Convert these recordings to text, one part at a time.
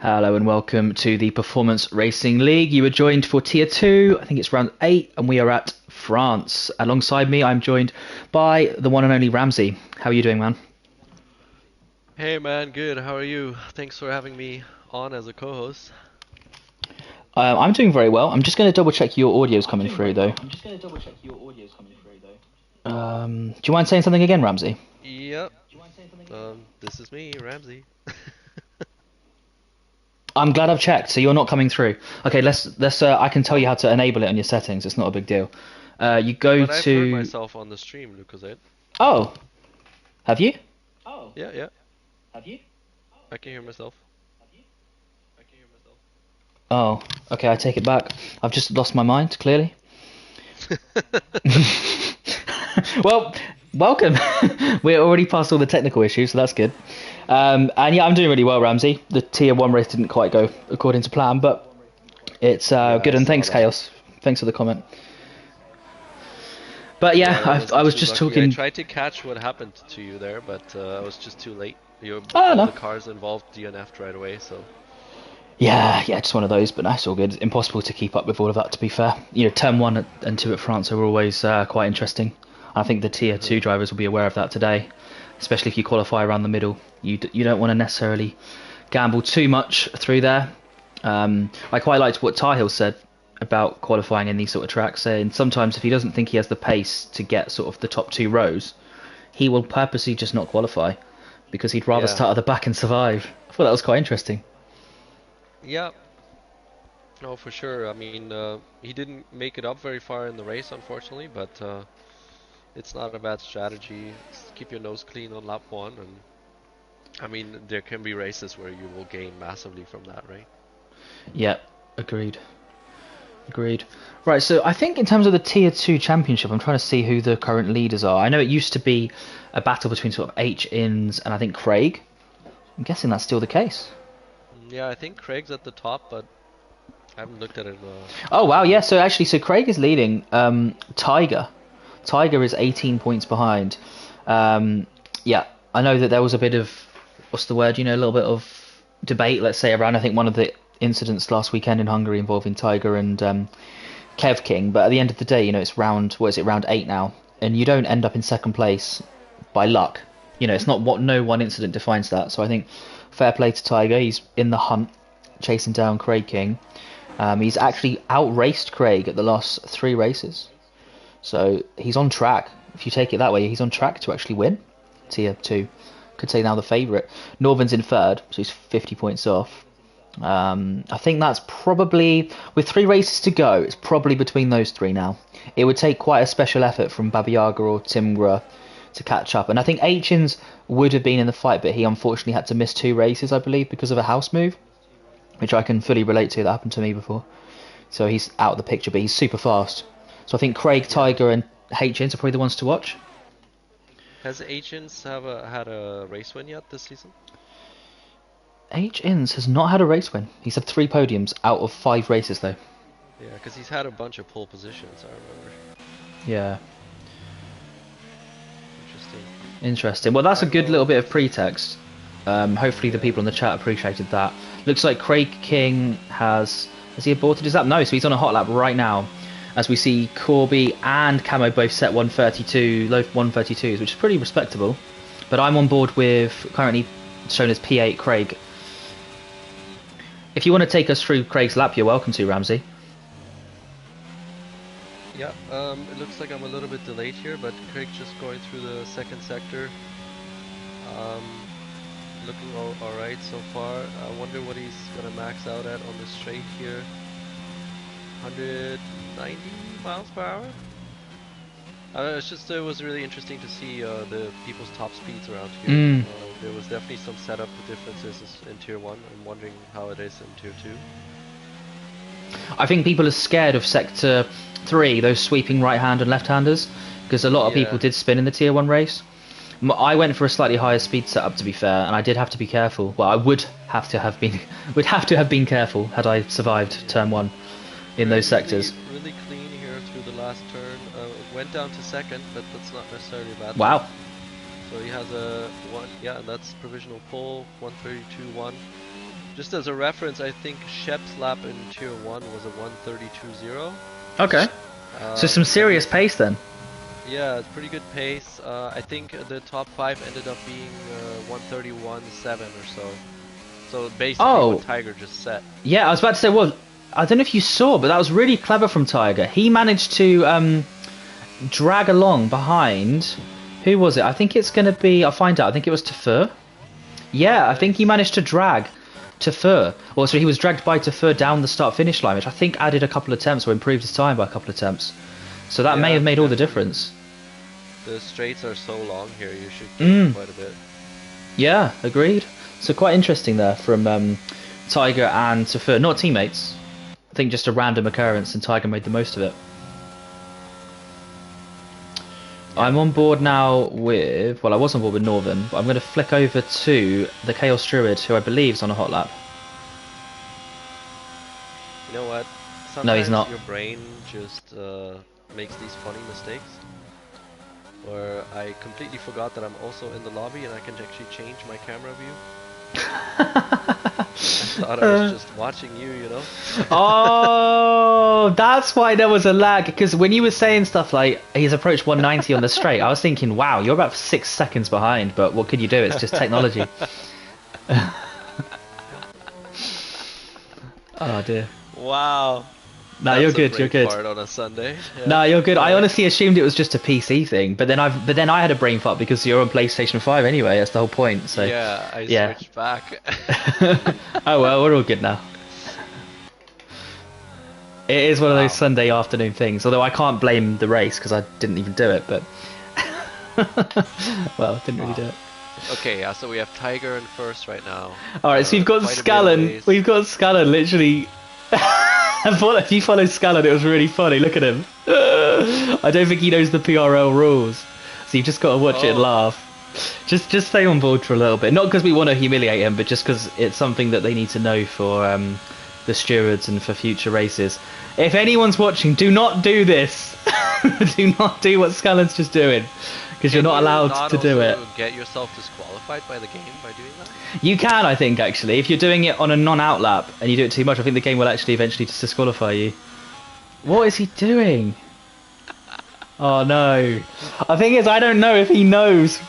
Hello and welcome to the Performance Racing League. You were joined for Tier 2, I think it's round 8, and we are at France. Alongside me, I'm joined by the one and only Ramsey. How are you doing, man? Hey man, good. How are you? Thanks for having me on as a co-host. I'm doing very well. I'm just going to double check your audio's coming through, though. Do you mind saying something again, Ramsey? Yep. This is me, Ramsey. I'm glad I've checked, so you're not coming through. Okay, let's. I can tell you how to enable it on your settings. It's not a big deal. You go But I've heard to. myself on the stream, Lucasite. Oh, have you? Yeah, yeah. I can hear myself. Oh, okay. I take it back. I've just lost my mind. Clearly. Well, welcome. We're already past all the technical issues, so that's good. And yeah, I'm doing really well, Ramsey. The tier 1 race didn't quite go according to plan, but it's Yeah, good. I And saw thanks, that. Chaos. Thanks for the comment. But Yeah, yeah, that I wasn't was too just lucky. I talking. tried to catch what happened to you there, but I was just too late. Oh All the no. cars involved DNF'd right away, so Yeah, just one of those, but that's all good. Impossible to keep up with all of that, to be fair. Turn 1 and 2 at France are always quite interesting. I think the tier 2 drivers will be aware of that today, especially if you qualify around the middle. You don't want to necessarily gamble too much through there. I quite liked what Tahil said about qualifying in these sort of tracks, saying sometimes if he doesn't think he has the pace to get sort of the top 2 rows, he will purposely just not qualify because he'd rather yeah. start at the back and survive. I thought that was quite interesting. Yeah, no, for sure. I mean, he didn't make it up very far in the race, unfortunately, but it's not a bad strategy. Keep your nose clean on lap one, and I mean, there can be races where you will gain massively from that, right? Yeah, agreed. Agreed. Right, so I think in terms of the Tier 2 Championship, I'm trying to see who the current leaders are. I know it used to be a battle between sort of H-Ins and I think Craig. I'm guessing that's still the case. Yeah, I think Craig's at the top, but I haven't looked at it in a Oh, wow, couple yeah, weeks. so actually, so Craig is leading. Tiger. Tiger is 18 points behind. Um, yeah, I know that there was a bit of, what's the word, a little bit of debate, let's say, around, I think, one of the incidents last weekend in Hungary involving Tiger and Kev King, but at the end of the day, it's round, what is it, round 8 now, and you don't end up in second place by luck. It's not what no one incident defines that. So I think fair play to Tiger. He's in the hunt, chasing down Craig King. He's actually outraced Craig at the last 3 races, so he's on track. If you take it that way, he's on track to actually win Tier 2. Could say now the favourite. Norvin's in third, so he's 50 points off. I think that's probably, with 3 races to go, it's probably between those three now. It would take quite a special effort from Babiaga or Timgra to catch up. And I think Aitchins would have been in the fight, but he unfortunately had to miss 2 races, I believe, because of a house move, which I can fully relate to. That happened to me before. So he's out of the picture, but he's super fast. So I think Craig, Yeah. Tiger, and Aitchins are probably the ones to watch. Has Agents had a race win yet this season? H-Ins has not had a race win. He's had 3 podiums out of 5 races, though. Yeah, because he's had a bunch of pole positions, I remember. Yeah, Interesting. interesting. Well, that's a Alright, good little well, bit of pretext. Hopefully the yeah. people in the chat appreciated that. Looks like Craig King has he aborted his lap? No, so he's on a hot lap right now. As we see Corby and Camo both set 132, low 132s, which is pretty respectable. But I'm on board with currently shown as P8 Craig. If you want to take us through Craig's lap, you're welcome to, Ramsey. Yeah, it looks like I'm a little bit delayed here, but Craig's just going through the second sector. Um, Looking alright so far. I wonder what he's gonna max out at on the straight here. 190 miles per hour? It was really interesting to see the people's top speeds around here. Mm. There was definitely some setup differences in Tier 1. I'm wondering how it is in Tier 2. I think people are scared of Sector 3, those sweeping right-hand and left-handers, because a lot of people Yeah, did spin in the Tier 1 race. I went for a slightly higher speed setup, to be fair, and I did have to be careful. Well, I would have to have been would have to have been careful had I survived yeah. turn 1 in those Craig's really, sectors. really clean here through the last turn. Went down to second, but that's not necessarily a bad thing. Wow. So he has a one, yeah, and that's provisional pole, 132.1. Just as a reference, I think Shep's lap in Tier 1 was a 1:32.0. Okay. So some And serious his, pace then. yeah, it's pretty good pace. I think the top 5 ended up being 1:31.7 or so. So basically what Oh, Tiger just set. yeah, I was about to say, well, I don't know if you saw, but that was really clever from Tiger. He managed to drag along behind. Who was it? I think it's going to be. I'll find out. I think it was Tafur. Oh, Yeah, I think he nice. managed to drag Tafur. Well, so he was dragged by Tafur down the start-finish line, which I think added a couple of attempts or improved his time by a couple of attempts. So that may Yeah, have made all the definitely. difference. The straights are so long here, you should gain Mm, quite a bit. yeah, agreed. So quite interesting there from Tiger and Tafur. Not teammates. I think just a random occurrence, and Tiger made the most of it. Yeah, I'm on board definitely. now with, well, I was on board with Northern, but I'm going to flick over to the Chaos Druid, who I believe is on a hot lap. You know what? No, he's Sometimes not. your brain just makes these funny mistakes where I completely forgot that I'm also in the lobby and I can actually change my camera view. I thought I was just watching you, you know? Oh, that's why there was a lag. Because when you were saying stuff like he's approached 190 on the straight, I was thinking, wow, you're about 6 seconds behind. But what can you do? It's just technology. Oh dear. Wow. No, you're That's a good. You're brain good. fart on a Sunday. Yeah. No, you're good. All I right. honestly assumed it was just a PC thing, but then I had a brain fart because you're on PlayStation 5 anyway. That's the whole point. So, Yeah, I yeah. switched back. Oh well, we're all good now. It is one of those Wow. Sunday afternoon things. Although I can't blame the race because I didn't even do it. But well, didn't really do Wow. it. Okay, yeah, so we have Tiger in first right now. All right, so we've got Quite a bit of Scallon. pace. We've got Scallon literally. If you follow Scallon, it was really funny. Look at him. I don't think he knows the PRL rules, so you've just got to watch it and Oh, laugh. Just stay on board for a little bit. Not because we want to humiliate him, but just because it's something that they need to know for the stewards and for future races. If anyone's watching, do not do this. Do not do what Scallon's just doing, because you're can not you allowed not to do it. also get yourself disqualified by the game by doing that? You can, I think, actually. If you're doing it on a non-out lap and you do it too much, I think the game will actually eventually just disqualify you. What is he doing? Oh no. The thing is, I don't know if he knows.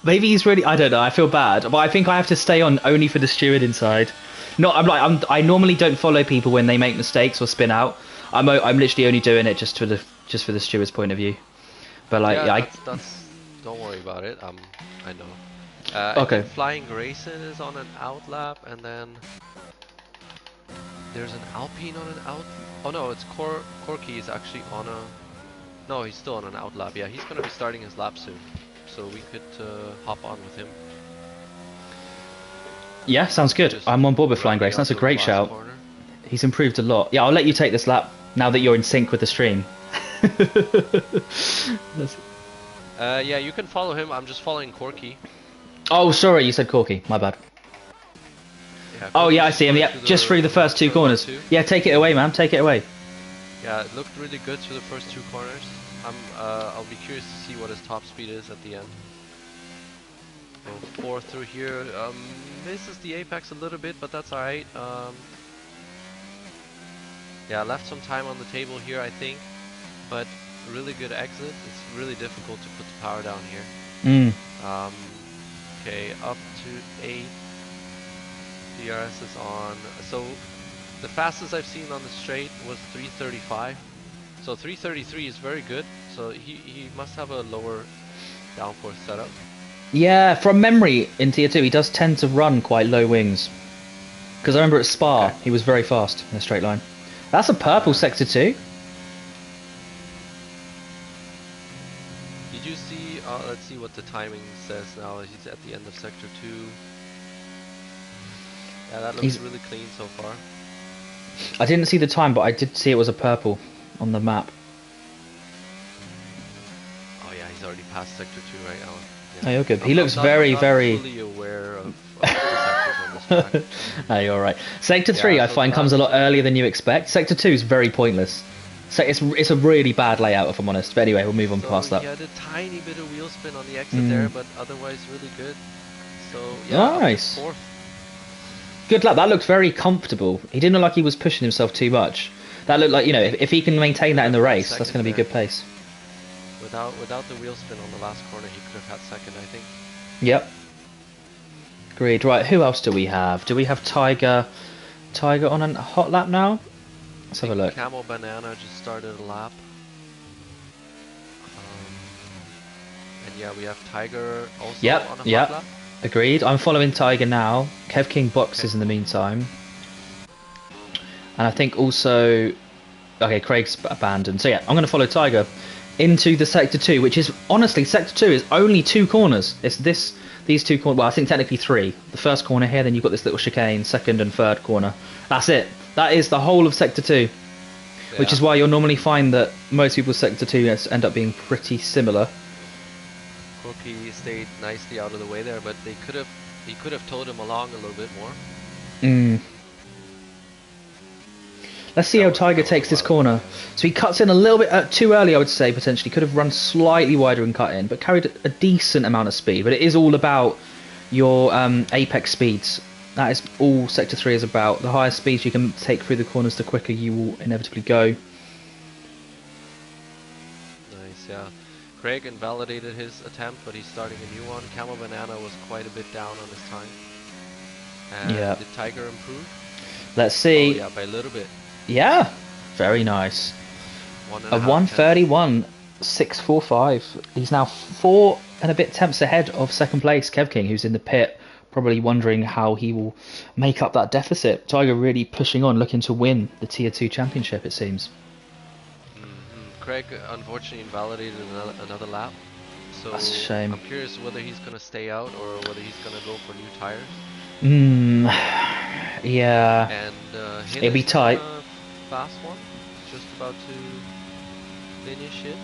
Maybe he's really. I don't know. I feel bad, but I think I have to stay on only for the steward inside. No, I normally don't follow people when they make mistakes or spin out. I'm literally only doing it just for the steward's point of view. But like, Yeah, yeah, that's. Don't worry about it. I know. I okay. think Flying Grayson is on an out lap, and then there's an Alpine on an out. Oh no, it's Corky is actually on a. No, he's still on an out lap. Yeah, he's gonna be starting his lap soon, so we could hop on with him. Yeah, sounds good. Just I'm on board with Flying rounding Grace. up That's a the great last shout. corner. He's improved a lot. Yeah, I'll let you take this lap now that you're in sync with the stream. Yeah, you can follow him. I'm just following Corky. Oh, sorry, you said Corky. My bad. Yeah, Oh, Corky's yeah, I just see him. going Yep, through just through the first two turn one corners. two. Yeah, take it away, man. Take it away. Yeah, it looked really good through the first two corners. I'll be curious to see what his top speed is at the end. So 4 through here, misses the apex a little bit, but that's alright. Yeah, left some time on the table here, I think, but really good exit. It's really difficult to put the power down here. Mm. Okay, up to 8. DRS is on. So the fastest I've seen on the straight was 335. So 333 is very good. So he must have a lower downforce setup. Yeah, from memory in Tier 2, he does tend to run quite low wings. Because I remember at Spa, Okay. he was very fast in a straight line. That's a purple Yeah. Sector 2. Did you see, let's see what the timing says now. He's at the end of Sector 2. Yeah, that looks really clean so far. I didn't see the time, but I did see it was a purple on the map. Oh yeah, he's already past Sector 2 right now. Oh, Yeah. you're good. He looks very, I'm not very... fully aware of the sectors on this track. Oh, you're right. Sector 3, Yeah, I so find, the comes a last lot earlier than you expect. Sector 2 is very pointless. So it's a really bad layout, if I'm honest. But anyway, we'll move on So past that. he had a tiny bit of wheel spin on the exit there, but otherwise really good. So yeah, up to Nice. 4th. Good luck. That looked very comfortable. He didn't look like he was pushing himself too much. That looked like, you know, if he can maintain that in the race, that's going to be a good pace. Without the wheel spin on the last corner, he could have had second, I think. Yep. Agreed. Right, who else do we have? Do we have Tiger? Tiger on a hot lap now? Let's have a look. Camel Banana just started a lap. And yeah, we have Tiger also on a hot lap. Agreed. I'm following Tiger now. Kev King boxes in the meantime. And I think also... Okay, Craig's abandoned. So yeah, I'm going to follow Tiger into the Sector 2, which is... Honestly, Sector 2 is only 2 corners. It's these 2 corners... Well, I think technically 3. The first corner here, then you've got this little chicane, second and third corner. That's it. That is the whole of Sector 2. Yeah. Which is why you'll normally find that most people's Sector 2 end up being pretty similar. Corky stayed nicely out of the way there, but he could have towed him along a little bit more. Let's see how Tiger takes this corner. So he cuts in a little bit too early, I would say, potentially. Could have run slightly wider and cut in, but carried a decent amount of speed. But it is all about your apex speeds. That is all Sector 3 is about. The higher speeds you can take through the corners, the quicker you will inevitably go. Nice, yeah. Craig invalidated his attempt, but he's starting a new one. Camel Banana was quite a bit down on his time. And did Tiger improve? Let's see. Oh, yeah, by a little bit. Yeah, very nice. A 1:31.645. He's now 4 and a bit tenths ahead of second place Kev King, who's in the pit, probably wondering how he will make up that deficit. Tiger really pushing on, looking to win the Tier 2 championship, it seems. Craig unfortunately invalidated another lap, so that's a shame. I'm curious whether he's going to stay out or whether he's going to go for new tires. Yeah. And it'll be tight. Fast one, just about to finish it.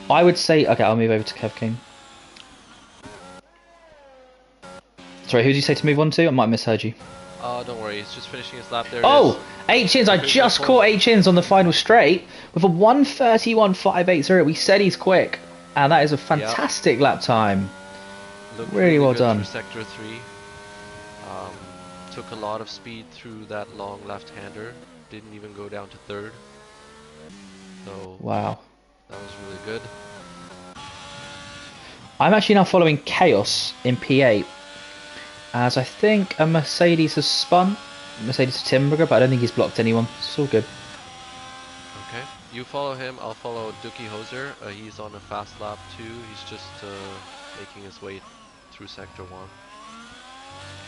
I would say, okay, I'll move over to Kev King. Sorry, who did you say to move on to? I might have misheard you. Don't worry, he's just finishing his lap there. Oh, 8 chins. I just caught 8 chins on the final straight with a 1:31.580. We said he's quick, and that is a fantastic lap time. Looked really well good done. Through Sector 3. Took a lot of speed through that long left-hander. Didn't even go down to third. So wow, that was really good. I'm actually now following Chaos in P8, as I think a Mercedes has spun. Mercedes Timberger, but I don't think he's blocked anyone. It's all good. Okay, you follow him. I'll follow Dookie Hoser. He's on a fast lap too. He's just making his way through Sector 1.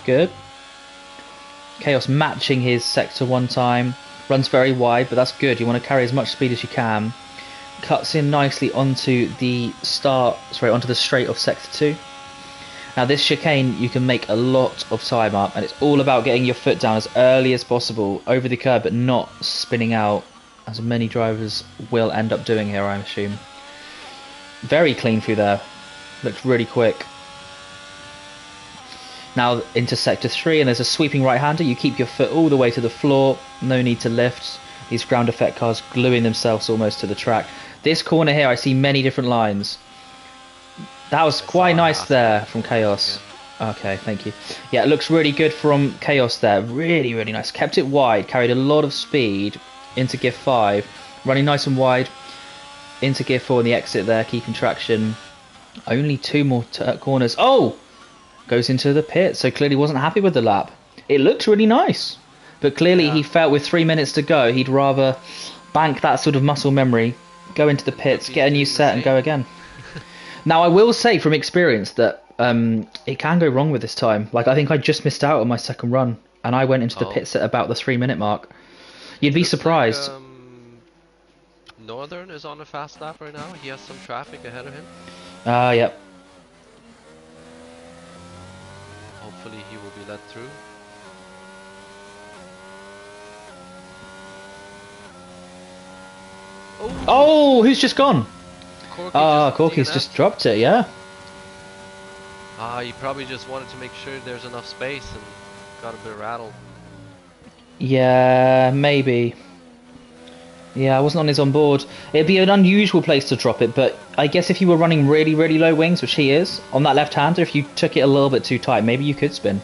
Good. Chaos matching his Sector 1 time. Runs very wide, but that's good. You want to carry as much speed as you can. Cuts in nicely onto the onto the straight of Sector 2. Now this chicane, you can make a lot of time up, and it's all about getting your foot down as early as possible over the curb, but not spinning out, as many drivers will end up doing here, I assume. Very clean through there. Looks really quick. Now into Sector 3, and there's a sweeping right-hander. You keep your foot all the way to the floor. No need to lift. These ground effect cars gluing themselves almost to the track. This corner here, I see many different lines. That was quite nice there from Chaos. Yeah. Okay, thank you. Yeah, it looks really good from Chaos there. Really, really nice. Kept it wide. Carried a lot of speed into Gear 5. Running nice and wide into Gear 4 in the exit there. Keeping traction. Only 2 more corners. Oh! Goes into the pit. So clearly wasn't happy with the lap. It looked really nice. But clearly he felt with 3 minutes to go, he'd rather bank that sort of muscle memory, go into the pits, get a new set and go again. Now I will say from experience that it can go wrong with this time. Like I think I just missed out on my second run and I went into the pits at about the 3 minute mark. You'd be surprised. Like, Northern is on a fast lap right now. He has some traffic ahead of him. Yep. Hopefully he will be let through. Oh, who's just gone? Corky's just dropped it, yeah. He probably just wanted to make sure there's enough space and got a bit rattled. Yeah, maybe. Yeah, I wasn't on his on board. It'd be an unusual place to drop it, but I guess if you were running really, really low wings, which he is, on that left-hander, if you took it a little bit too tight, maybe you could spin.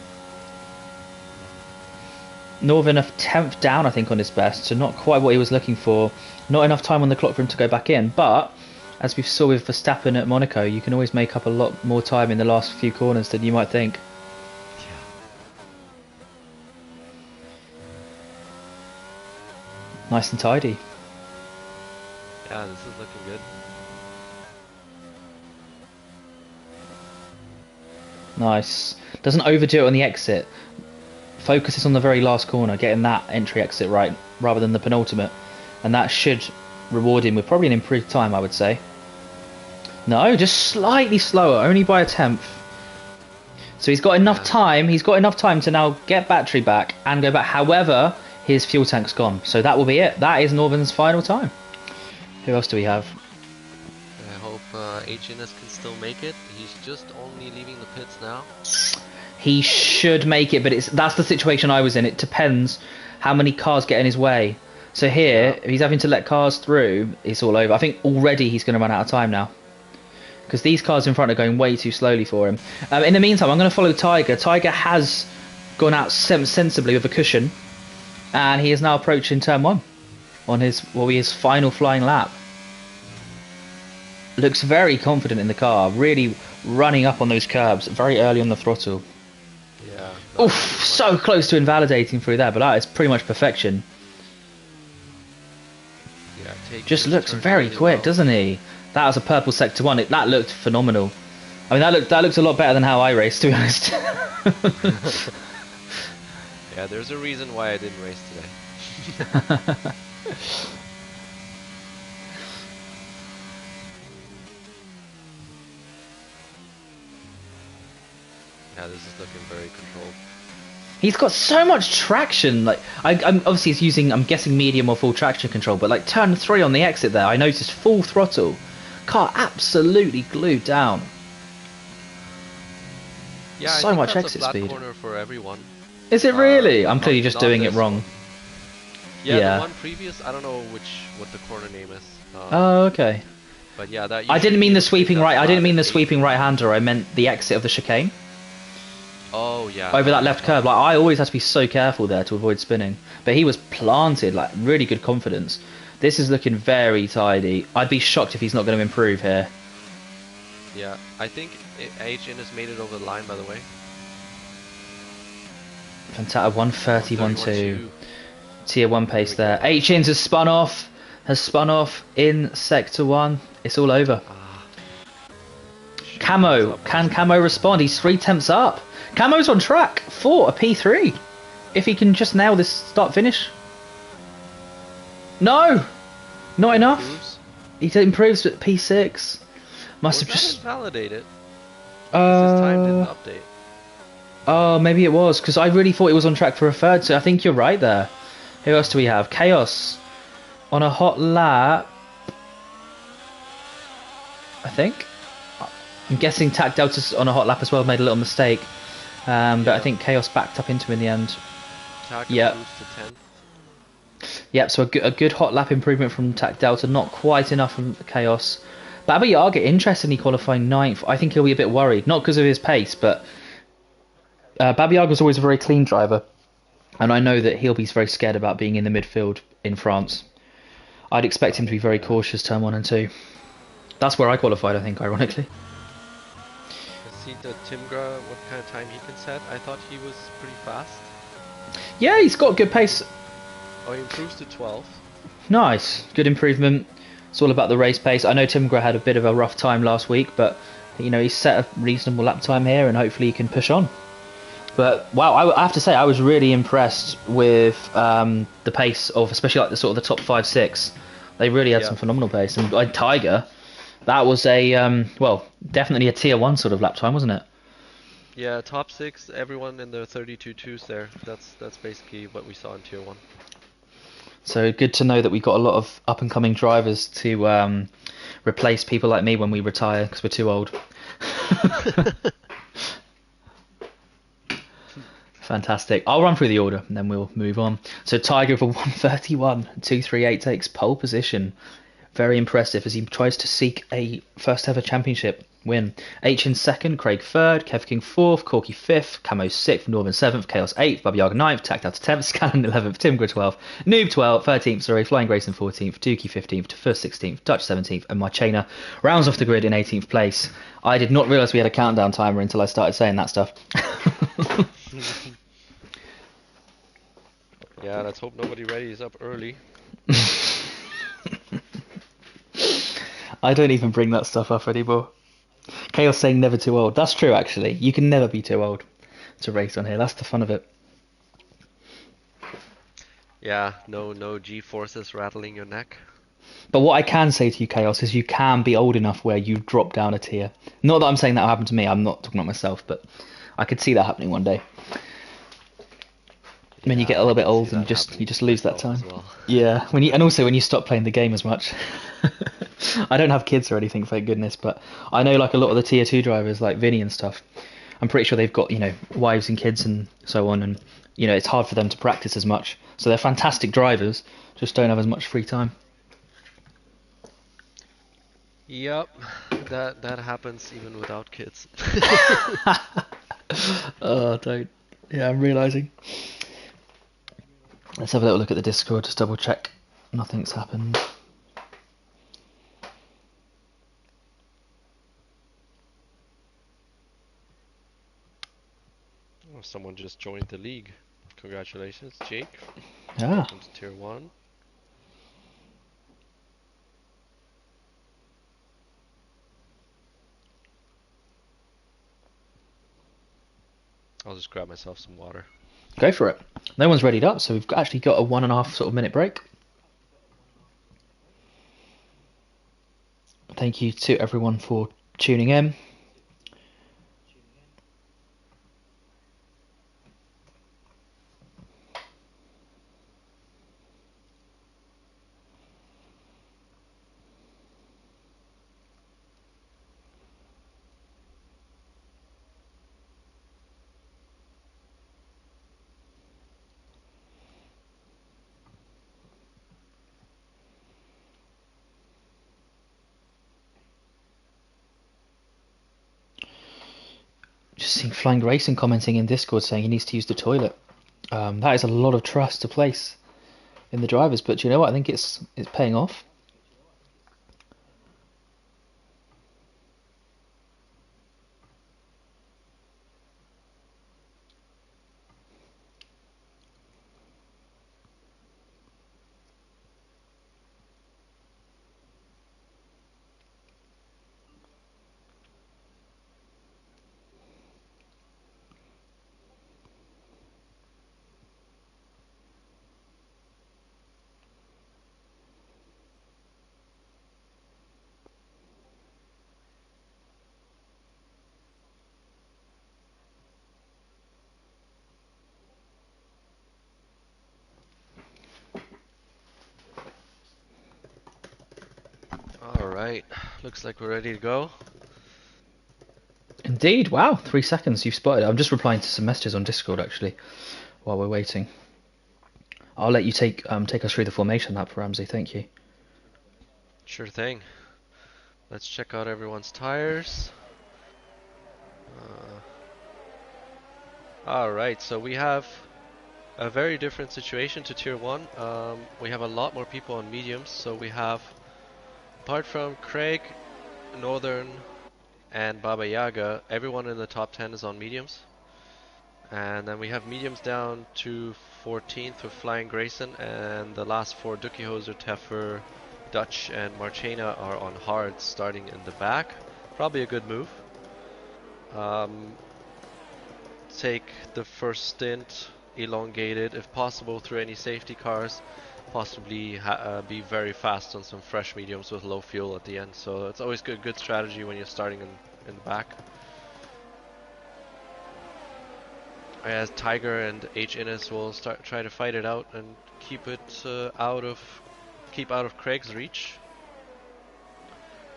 Northern a 10th down, I think, on his best, so not quite what he was looking for. Not enough time on the clock for him to go back in, but as we saw with Verstappen at Monaco, you can always make up a lot more time in the last few corners than you might think. Nice and tidy. Yeah, this is looking good. Nice. Doesn't overdo it on the exit. Focuses on the very last corner, getting that entry exit right rather than the penultimate. And that should reward him with probably an improved time, I would say. No, just slightly slower, only by a 10th. So he's got enough time. He's got enough time to now get battery back and go back. However, his fuel tank's gone. So that will be it. That is Northern's final time. Who else do we have? I hope HNS can still make it. He's just only leaving the pits now. He should make it, but that's the situation I was in. It depends how many cars get in his way. So here, if he's having to let cars through, it's all over. I think already he's going to run out of time now, because these cars in front are going way too slowly for him. In the meantime, I'm going to follow Tiger. Tiger has gone out sensibly with a cushion, and he is now approaching turn 1 on his final flying lap. Looks very confident in the car, really running up on those curbs very early on the throttle. Yeah. Oof, so close to invalidating through there, but that is pretty much perfection. Yeah, just looks very really quick, well. doesn't he? That was a purple sector 1. That looked phenomenal. I mean, that looked a lot better than how I raced, to be honest. Yeah, there's a reason why I didn't race today. Yeah, this is looking very controlled. He's got so much traction. Like, I'm obviously he's using, I'm guessing, medium or full traction control, but like turn 3 on the exit there, I noticed full throttle. Car absolutely glued down. Yeah, so I think much that's exit a flat speed. corner for everyone. Is it really? I'm clearly just doing it wrong. Yeah, the one previous, I don't know what the corner name is. Oh, okay. But yeah, that. I didn't mean the usually sweeping right. I didn't mean the 8. sweeping right-hander. I meant the exit of the chicane. Oh yeah. Over that left curb. Like, I always have to be so careful there to avoid spinning. But he was planted, like, really good confidence. This is looking very tidy. I'd be shocked if he's not going to improve here. Yeah, I think HN has made it over the line, by the way. Fantastic. 130, 1-2. Tier 1 pace there. H-Ins has spun off in Sector 1. It's all over. Camo. Can Camo respond? He's 3 tenths up. Camo's on track for a P3. If he can just nail this start-finish. No! Not enough. He improves at P6. Must have just... validated. His time didn't update. Oh, maybe it was, because I really thought it was on track for a 3rd, so I think you're right there. Who else do we have? Chaos on a hot lap. I think. I'm guessing Tac Delta's on a hot lap as well, made a little mistake. But I think Chaos backed up into him in the end. Tac yep. improves to 10th. Yep, so a good hot lap improvement from Tac Delta, not quite enough from Chaos. Baba Yaga, interestingly qualifying 9th. I think he'll be a bit worried, not because of his pace, but Baba Yaga's always a very clean driver. And I know that he'll be very scared about being in the midfield in France. I'd expect him to be very cautious turn 1 and 2. That's where I qualified, I think, ironically. See the Timgra, what kind of time he can set? I thought he was pretty fast. Yeah, he's got good pace. Oh, he improves to 12th. Nice, good improvement. It's all about the race pace. I know Timgra had a bit of a rough time last week, but you know, he's set a reasonable lap time here, and hopefully he can push on. But wow, I have to say I was really impressed with the pace of, especially like the sort of the top 5-6. They really had some phenomenal pace, and like Tiger, that was a well, definitely a tier 1 sort of lap time, wasn't it? Yeah, top 6, everyone in the 32.2s there. That's basically what we saw in tier 1. So good to know that we've got a lot of up and coming drivers to replace people like me when we retire, because we're too old. Fantastic. I'll run through the order and then we'll move on. So Tiger for 131, 238 takes pole position. Very impressive as he tries to seek a first ever championship win. H in second, Craig third, Kev King fourth, Corky fifth, Camo sixth, Northern seventh, Chaos eighth, Bubby Yaga ninth, Tacked out to 10th, Scanlan 11th, Timgrid 12th, Noob 12th, 13th, sorry, Flying Grayson 14th, Dookie 15th, to first 16th, Dutch 17th, and Marchena rounds off the grid in 18th place. I did not realise we had a countdown timer until I started saying that stuff. Yeah, let's hope nobody ready is up early. I don't even bring that stuff up anymore. Chaos saying never too old. That's true, actually. You can never be too old to race on here. That's the fun of it. Yeah, no G-forces rattling your neck. But what I can say to you, Chaos, is you can be old enough where you drop down a tier. Not that I'm saying that will happen to me. I'm not talking about myself, but I could see that happening one day. When you get a little bit old and you just lose that time. Well. Yeah, and also when you stop playing the game as much. I don't have kids or anything, thank goodness, but I know like a lot of the tier 2 drivers like Vinny and stuff. I'm pretty sure they've got, wives and kids and so on, and it's hard for them to practice as much. So they're fantastic drivers, just don't have as much free time. Yep, that happens even without kids. Oh, don't. Yeah, I'm realising. Let's have a little look at the Discord, just double check nothing's happened. Oh, someone just joined the league. Congratulations, Jake. Yeah. Welcome to Tier 1. I'll just grab myself some water. Go for it. No one's readied up, so we've actually got a 1.5 sort of minute break. Thank you to everyone for tuning in. Just seeing Flying Racing commenting in Discord saying he needs to use the toilet. That is a lot of trust to place in the drivers, but do you know what? I think it's paying off. Alright, looks like we're ready to go. Indeed, wow, 3 seconds you've spotted. I'm just replying to some messages on Discord actually, while we're waiting. I'll let you take us through the formation lap, Ramsey, thank you. Sure thing. Let's check out everyone's tires. Alright, so we have a very different situation to Tier 1. We have a lot more people on mediums, so we have, apart from Craig, Northern, and Baba Yaga, everyone in the top 10 is on mediums. And then we have mediums down to 14th with Flying Grayson, and the last 4, Dookie Hoser, Teffer, Dutch, and Marchena are on hards starting in the back. Probably a good move. Take the first stint elongated, if possible, through any safety cars. Possibly be very fast on some fresh mediums with low fuel at the end. So it's always good strategy when you're starting in the back. As Tiger and H Innes will try to fight it out and keep it out of Craig's reach,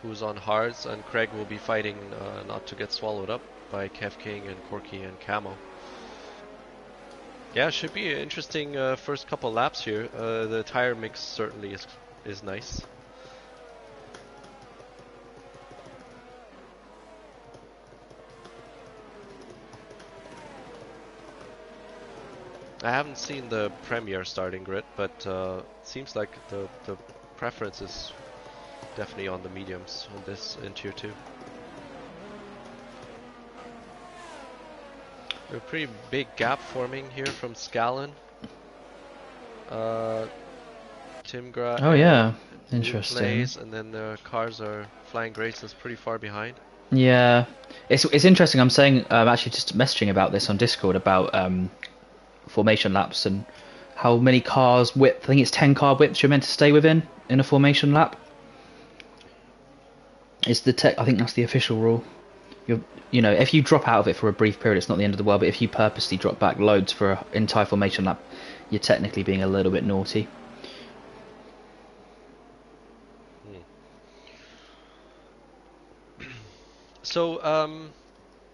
who's on hards, and Craig will be fighting not to get swallowed up by Kev King and Corky and Camo. Yeah, should be an interesting first couple laps here. The tire mix certainly is nice. I haven't seen the Premier starting grid, but seems like the preference is definitely on the mediums on this in Tier 2. A pretty big gap forming here from Scallon. Timgra. Oh yeah, New interesting. Place, and then the cars are Flying Graces pretty far behind. Yeah, it's interesting. I'm saying actually just messaging about this on Discord about formation laps and how many cars width. I think it's 10 car widths you're meant to stay within in a formation lap. It's the tech. I think that's the official rule. You know, if you drop out of it for a brief period, it's not the end of the world. But if you purposely drop back loads for an entire formation lap, you're technically being a little bit naughty. So,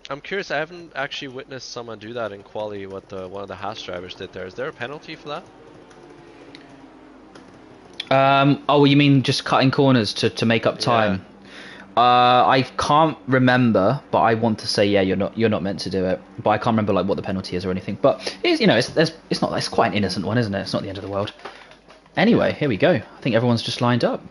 I'm curious. I haven't actually witnessed someone do that in quali. What one of the Haas drivers did there. Is there a penalty for that? Oh, you mean just cutting corners to make up time? I can't remember, but I want to say yeah, you're not meant to do it. But I can't remember like what the penalty is or anything. But it's quite an innocent one, isn't it? It's not the end of the world. Anyway, here we go. I think everyone's just lined up.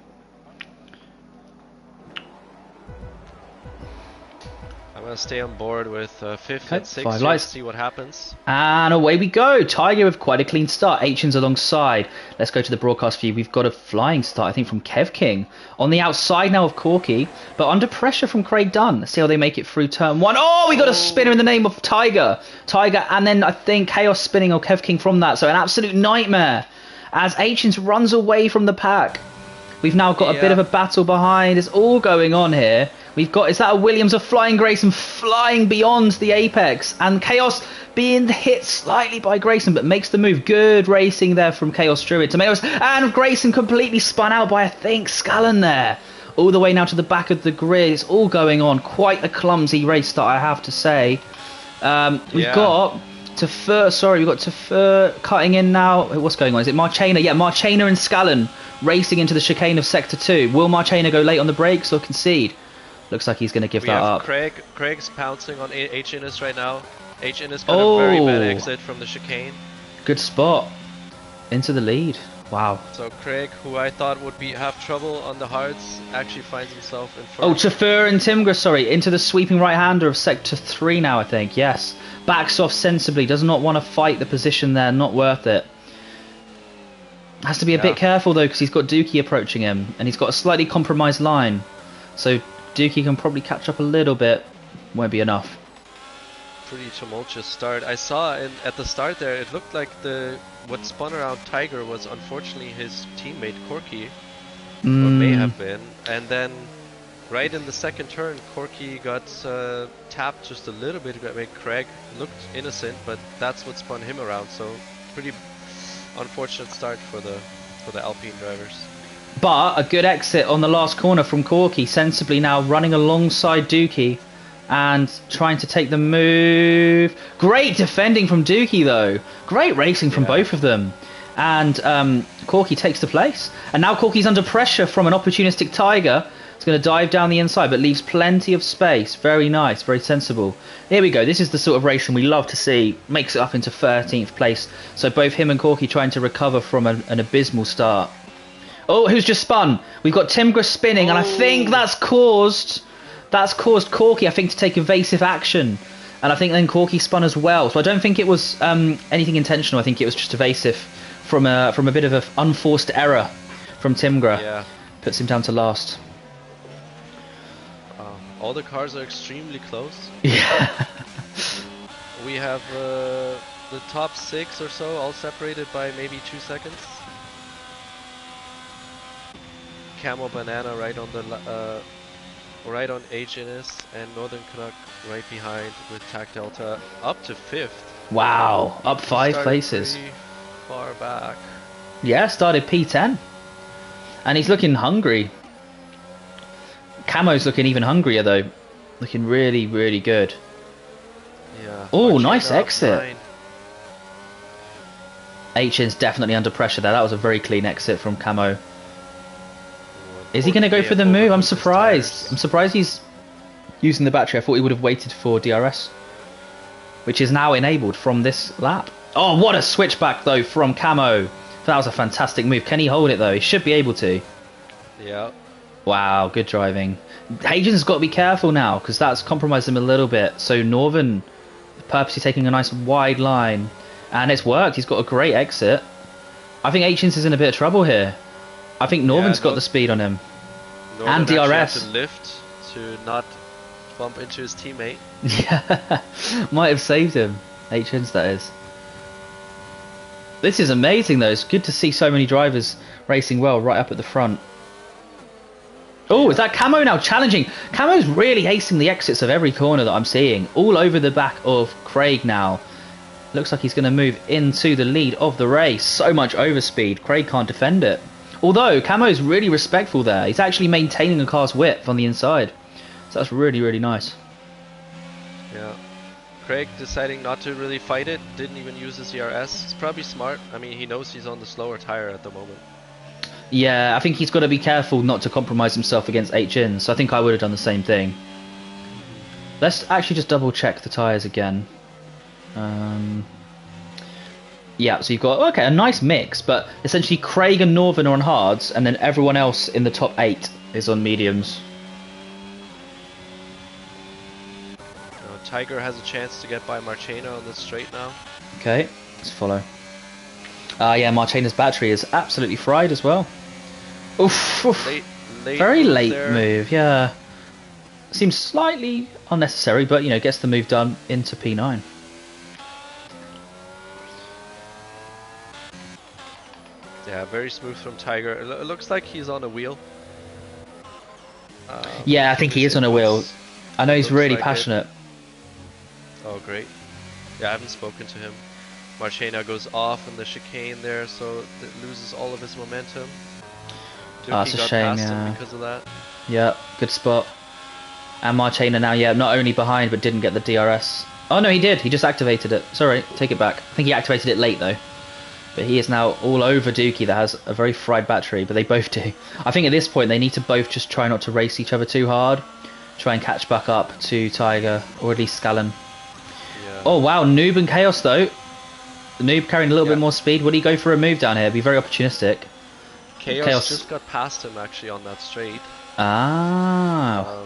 I'm gonna stay on board with 5th and 6th. 5 lights. See what happens. And away we go. Tiger with quite a clean start. Hins alongside. Let's go to the broadcast view. We've got a flying start, I think, from Kev King. On the outside now of Corky, but under pressure from Craig Dunn. Let's see how they make it through turn 1. Oh, we got a spinner in the name of Tiger. And then I think Chaos spinning or Kev King from that. So an absolute nightmare as Hins runs away from the pack. We've now got a bit of a battle behind. It's all going on here. We've got, is that a Williams of Flying Grayson flying beyond the apex, and Chaos being hit slightly by Grayson, but makes the move. Good racing there from Chaos Druid. Tomatoes, and Grayson completely spun out by, I think, Scallon there. All the way now to the back of the grid. It's all going on. Quite a clumsy race start, I have to say. We've got Tafur cutting in now. What's going on? Is it Marchena? Yeah, Marchena and Scallon racing into the chicane of Sector 2. Will Marchena go late on the brakes or concede? Looks like he's going to give that up. Craig's pouncing on H-Innes right now. H-Innes got a very bad exit from the chicane. Good spot. Into the lead. Wow. So Craig, who I thought would have trouble on the hards, actually finds himself in first. Oh, Tafur and Timgra, sorry, into the sweeping right-hander of Sector 3 now, I think. Yes. Backs off sensibly. Does not want to fight the position there. Not worth it. Has to be a bit careful, though, because he's got Dookie approaching him. And he's got a slightly compromised line. So Dookie can probably catch up a little bit. Won't be enough. Pretty tumultuous start. I saw at the start there, it looked like what spun around Tiger was unfortunately his teammate Corky, or may have been. And then right in the second turn, Corky got tapped just a little bit. Craig looked innocent, but that's what spun him around. So pretty unfortunate start for the Alpine drivers. But a good exit on the last corner from Corky, sensibly now running alongside Dookie and trying to take the move. Great defending from Dookie though. Great racing from both of them. And Corky takes the place. And now Corky's under pressure from an opportunistic Tiger. It's going to dive down the inside but leaves plenty of space. Very nice, very sensible. Here we go. This is the sort of racing we love to see. Makes it up into 13th place. So both him and Corky trying to recover from an abysmal start. Oh, who's just spun? We've got Timgra spinning, and I think that's caused Corky, I think, to take evasive action. And I think then Corky spun as well. So I don't think it was anything intentional. I think it was just evasive from a bit of an unforced error from Timgra. Yeah. Puts him down to last. All the cars are extremely close. Yeah. We have the top 6 or so all separated by maybe 2 seconds. Camel Banana right on H-Innes, and Northern Canuck right behind with Tac Delta up to 5th. Wow, up 5 places. Far back. Yeah, started P10. And he's looking hungry. Camo's looking even hungrier though. Looking really, really good. Yeah. Oh, nice exit. 9. H-In's definitely under pressure there. That was a very clean exit from Camo. Oh, Is he going to go for the move? I'm surprised. Tires. I'm surprised he's using the battery. I thought he would have waited for DRS, which is now enabled from this lap. Oh, what a switchback though from Camo. That was a fantastic move. Can he hold it though? He should be able to. Yeah. Wow, good driving. Hagen's got to be careful now because that's compromised him a little bit. So Northern purposely taking a nice wide line, and it's worked. He's got a great exit. I think H's is in a bit of trouble here. I think Northern's got the speed on him. Northern and DRS. Had to lift to not bump into his teammate. Yeah, might have saved him. H's, that is. This is amazing though. It's good to see so many drivers racing well right up at the front. Oh, is that Camo now challenging? Camo's really acing the exits of every corner that I'm seeing. All over the back of Craig now. Looks like he's going to move into the lead of the race. So much overspeed. Craig can't defend it. Although, Camo's really respectful there. He's actually maintaining the car's width on the inside. So that's really, really nice. Yeah. Craig deciding not to really fight it. Didn't even use his ERS. It's probably smart. I mean, he knows he's on the slower tire at the moment. Yeah, I think he's got to be careful not to compromise himself against HN. So I think I would have done the same thing. Let's actually just double check the tyres again. Yeah, so you've got, okay, a nice mix, but essentially Craig and Northern are on hards, and then everyone else in the top 8 is on mediums. Tiger has a chance to get by Marchena on the straight now. Okay, let's follow. Yeah, Marchena's battery is absolutely fried as well. Oof, oof. Late very move late there. move, yeah. Seems slightly unnecessary, but, you know, gets the move done into P9. Yeah, very smooth from Tiger. It looks like he's on a wheel. Yeah, I think he is on a wheel. I know he's really passionate. Oh, great. Yeah, I haven't spoken to him. Marchena goes off in the chicane there, so it loses all of his momentum. That's a shame, yeah. Because of that. Yeah, good spot. And Marchena now, yeah, not only behind, but didn't get the DRS. Oh, no, he did. He just activated it. Sorry, take it back. I think he activated it late, though. But he is now all over Dookie that has a very fried battery, but they both do. I think at this point, they need to both just try not to race each other too hard. Try and catch back up to Tiger, or at least Scallon. Yeah. Oh, wow, Noob and Chaos, though. The Noob carrying a little bit more speed. Would he go for a move down here? Be very opportunistic. Chaos just got past him, actually, on that straight. Ah.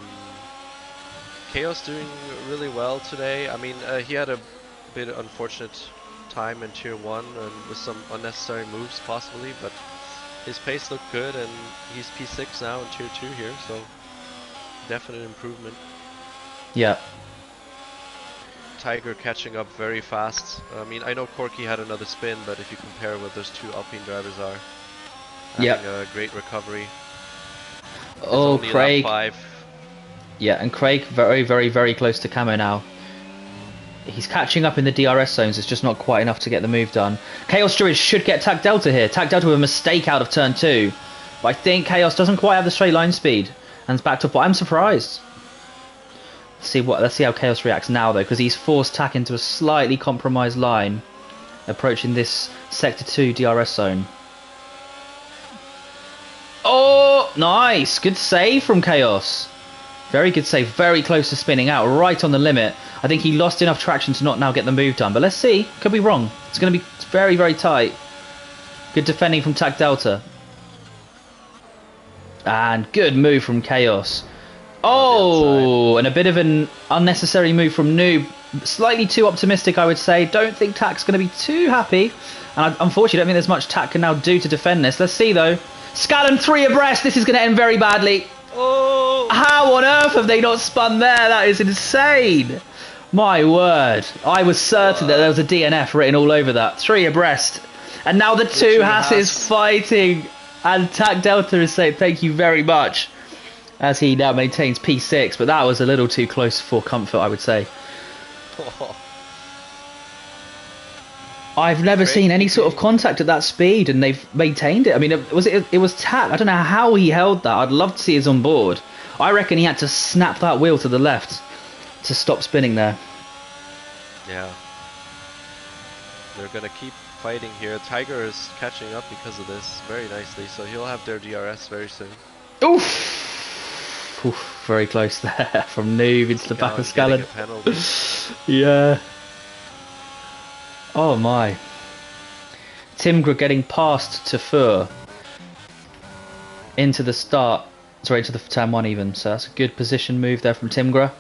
Chaos doing really well today. I mean, he had a bit unfortunate time in Tier 1 and with some unnecessary moves possibly, but his pace looked good and he's P6 now in Tier 2 here, so definite improvement. Yeah. Tiger catching up very fast. I mean, I know Corky had another spin, but if you compare what those two Alpine drivers are, having a great recovery. Oh, Craig. Lap 5. Yeah, and Craig very, very, very close to Camo now. He's catching up in the DRS zones. It's just not quite enough to get the move done. Chaos Storage should get Tac Delta here. Tac Delta with a mistake out of turn 2. But I think Chaos doesn't quite have the straight line speed. And it's backed up, but I'm surprised. Let's see how Chaos reacts now, though, because he's forced Tac into a slightly compromised line. Approaching this Sector 2 DRS zone. Oh, nice. Good save from Chaos. Very good save, very close to spinning out, right on the limit. I think he lost enough traction to not now get the move done, but let's see. Could be wrong. It's going to be very, very tight. Good defending from Tac Delta. And good move from Chaos. Oh, and a bit of an unnecessary move from Noob. Slightly too optimistic, I would say. Don't think Tac's going to be too happy. And unfortunately, I don't think there's much Tac can now do to defend this. Let's see, though. Scallon 3 abreast. This is going to end very badly. Oh! How on earth have they not spun there? That is insane. My word. I was certain that there was a DNF written all over that. 3 abreast. And now the two Hasses fighting. And Tac Delta is saying thank you very much. As he now maintains P6. But that was a little too close for comfort, I would say. I've never seen any sort of contact at that speed, and they've maintained it. I mean, it was Tac. I don't know how he held that. I'd love to see his on board. I reckon he had to snap that wheel to the left to stop spinning there. Yeah. They're going to keep fighting here. Tiger is catching up because of this very nicely, so he'll have their DRS very soon. Oof! Oof, very close there from Noob into the back of Getting a Scallon. penalty. Yeah. Oh my. Timgra getting past to Fur into the start. Sorry, into the turn 1 even. So that's a good position move there from Timgra.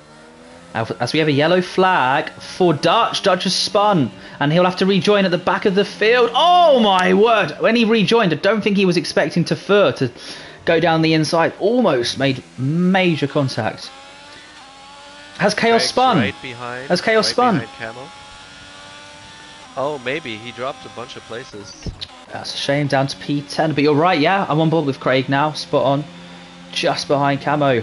As we have a yellow flag for Dutch. Dutch has spun and he'll have to rejoin at the back of the field. Oh my word! When he rejoined, I don't think he was expecting Fur to go down the inside. Almost made major contact. Has Chaos Craig's spun? Right behind, Has Chaos spun? Camo. Oh, maybe. He dropped a bunch of places. That's a shame, down to P10. But you're right, yeah. I'm on board with Craig now. Spot on. Just behind Camo.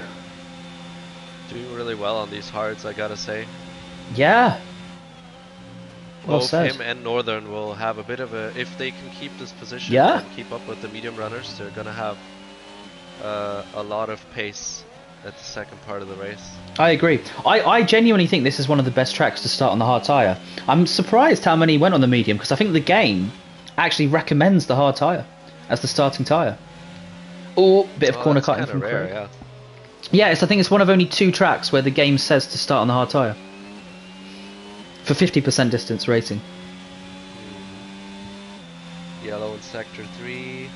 Doing really well on these hards, I gotta say. Yeah. Well Both said. him and Northern will have a bit of a... If they can keep this position Yeah. and keep up with the medium runners, they're gonna have a lot of pace at the second part of the race. I agree. I genuinely think this is one of the best tracks to start on the hard tyre. I'm surprised how many went on the medium, because I think the game actually recommends the hard tyre as the starting tyre. Oh, bit of corner cutting from rare, Craig. yeah. Yeah, I think it's one of only 2 tracks where the game says to start on the hard tyre. For 50% distance racing. Yellow in sector 3.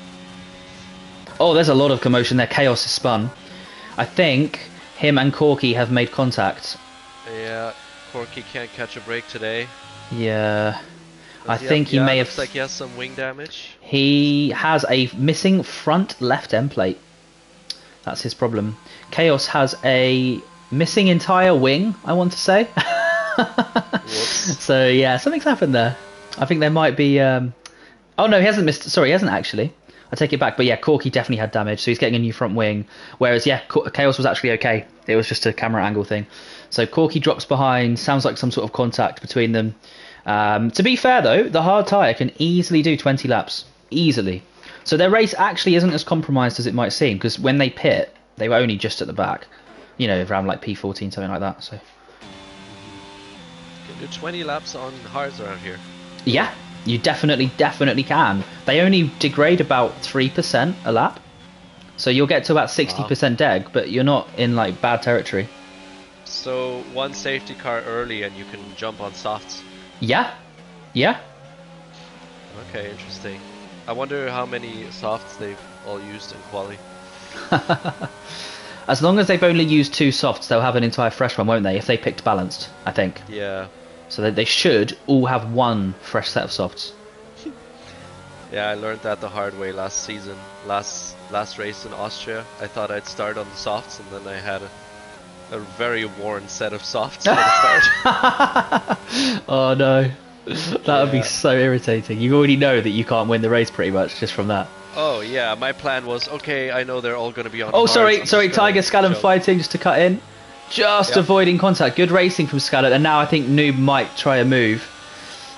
Oh, there's a lot of commotion there. Chaos is spun. I think him and Corky have made contact. Yeah, Corky can't catch a break today. Yeah. I Does think he may have... looks like he has some wing damage. He has a missing front left end plate. That's his problem. Chaos has a missing entire wing, I want to say. Whoops. So yeah, something's happened there. I think there might be... Oh no, he hasn't missed... Sorry, he hasn't actually. I take it back. But yeah, Corky definitely had damage, so he's getting a new front wing. Whereas yeah, Chaos was actually okay. It was just a camera angle thing. So Corky drops behind. Sounds like some sort of contact between them. To be fair though, the hard tyre can easily do 20 laps. Easily. So their race actually isn't as compromised as it might seem, because when they pit, they were only just at the back. You know, around like P14, something like that. So Can do 20 laps on hards around here. yeah, you definitely can. They only degrade about 3% a lap. So you'll get to about 60% deg, but you're not in like bad territory. So one safety car early and you can jump on softs. Yeah. Yeah. Okay, interesting. I wonder how many softs they've all used in quali. As long as they've only used 2 softs, they'll have an entire fresh one, won't they? If they picked balanced, I think. Yeah. So they should all have 1 fresh set of softs. Yeah, I learned that the hard way last season. Last race in Austria, I thought I'd start on the softs, and then I had a very worn set of softs at the start. Oh no. That would be so irritating. You already know that you can't win the race pretty much just from that. Oh yeah, my plan was, okay, I know they're all going to be on Oh, hards, sorry, Tiger Scallon jump. fighting just to cut in. Just avoiding contact. Good racing from Scallon, and now I think Noob might try a move.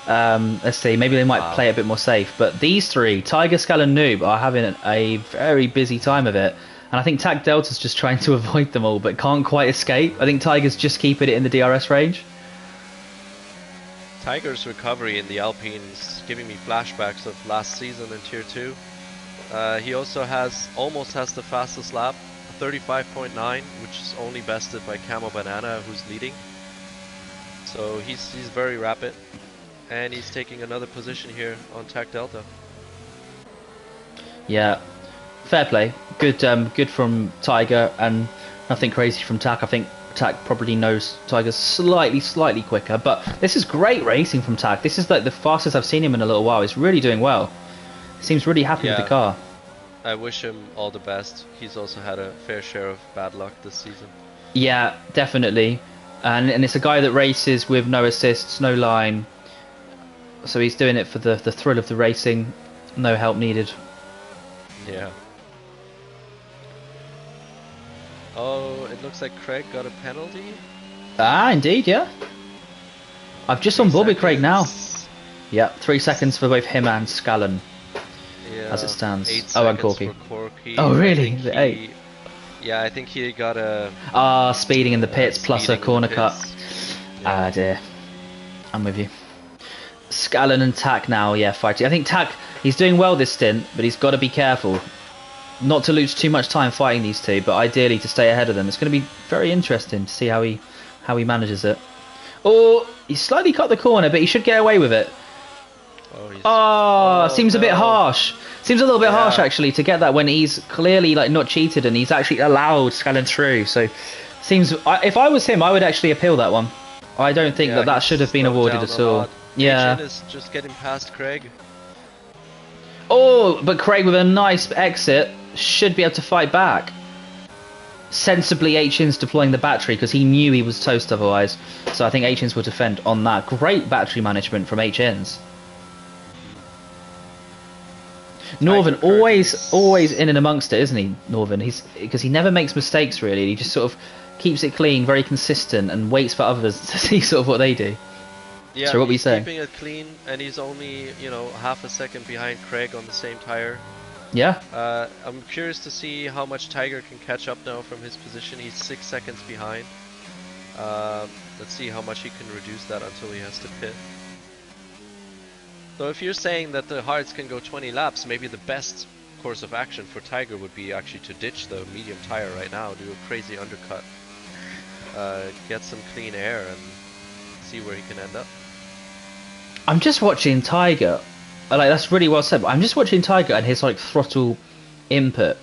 Let's see, maybe they might play it a bit more safe. But these 3, Tiger, Scallon, Noob, are having a very busy time of it. And I think Tac Delta's just trying to avoid them all, but can't quite escape. I think Tiger's just keeping it in the DRS range. Tiger's recovery in the Alpines giving me flashbacks of last season in Tier 2. He also almost has the fastest lap, 35.9, which is only bested by Camo Banana, who's leading. So he's very rapid, and he's taking another position here on Tac Delta. Yeah, fair play. Good from Tiger, and nothing crazy from Tac. I think Tac probably knows Tiger's slightly quicker, but this is great racing from Tac. This is like the fastest I've seen him in a little while. He's really doing well. He seems really happy with the car. I wish him all the best. He's also had a fair share of bad luck this season. Yeah, definitely. And it's a guy that races with no assists, no line. So he's doing it for the thrill of the racing. No help needed. Yeah. Oh, it looks like Craig got a penalty. Ah, indeed, yeah. I've just on board with Craig now. Yeah, 3 seconds for both him and Scallon. Yeah, as it stands. 8 Oh, and seconds Corky. for Corky. Oh, really? Is it 8? Yeah, I think he got a... speeding in the pits plus a speeding in corner the cut. pits. Ah, dear. I'm with you. Scallon and Tack now, yeah, fighting. I think Tack, he's doing well this stint, but he's got to be careful not to lose too much time fighting these two, but ideally to stay ahead of them. It's going to be very interesting to see how he manages it. Oh, he slightly cut the corner, but he should get away with it. Oh, seems a bit harsh. Seems a little bit harsh actually to get that when he's clearly like not cheated and he's actually allowed Scallon through. So seems if I was him, I would actually appeal that one. I don't think that should have been awarded at all. Yeah. H-in is just getting past Craig. Oh, but Craig with a nice exit should be able to fight back. Sensibly, H-in's deploying the battery because he knew he was toast otherwise. So I think H-in's will defend on that. Great battery management from H-in's. Northern always in and amongst it, isn't he? Northern, because he never makes mistakes really. He just sort of keeps it clean, very consistent, and waits for others to see sort of what they do. Yeah, so what he's saying? keeping it clean, and he's only half a second behind Craig on the same tire. Yeah. I'm curious to see how much Tiger can catch up now from his position. He's 6 seconds behind. Let's see how much he can reduce that until he has to pit. So if you're saying that the hards can go 20 laps, maybe the best course of action for Tiger would be actually to ditch the medium tire right now, do a crazy undercut, get some clean air, and see where he can end up. I'm just watching Tiger. Like, that's really well said, but I'm just watching Tiger and his like throttle input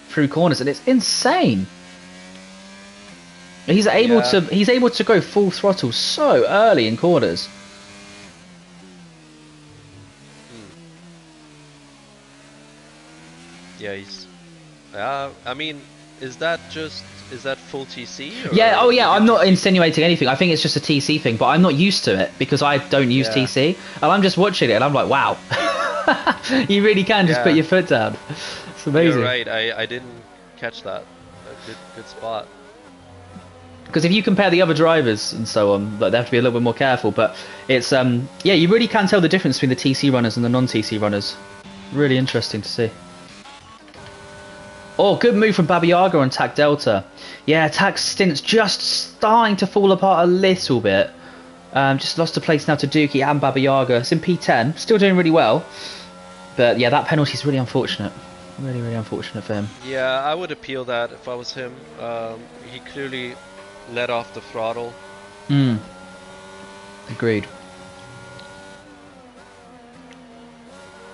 through corners, and it's insane. He's able to go full throttle so early in corners. Yeah, he's. I mean, is that full TC? Or yeah. Oh, yeah. I'm not insinuating anything. I think it's just a TC thing, but I'm not used to it because I don't use TC, and I'm just watching it, and I'm like, wow, you really can just put your foot down. It's amazing. You're right. I didn't catch that. A good spot. Because if you compare the other drivers and so on, like, they have to be a little bit more careful. But it's yeah, you really can tell the difference between the TC runners and the non-TC runners. Really interesting to see. Oh, good move from Babiaga on Tac Delta. Yeah, Tac's stint's just starting to fall apart a little bit. Just lost a place now to Dookie and Babiaga. It's in P10, still doing really well. But yeah, that penalty's really unfortunate. Really, really unfortunate for him. Yeah, I would appeal that if I was him. He clearly let off the throttle. Agreed.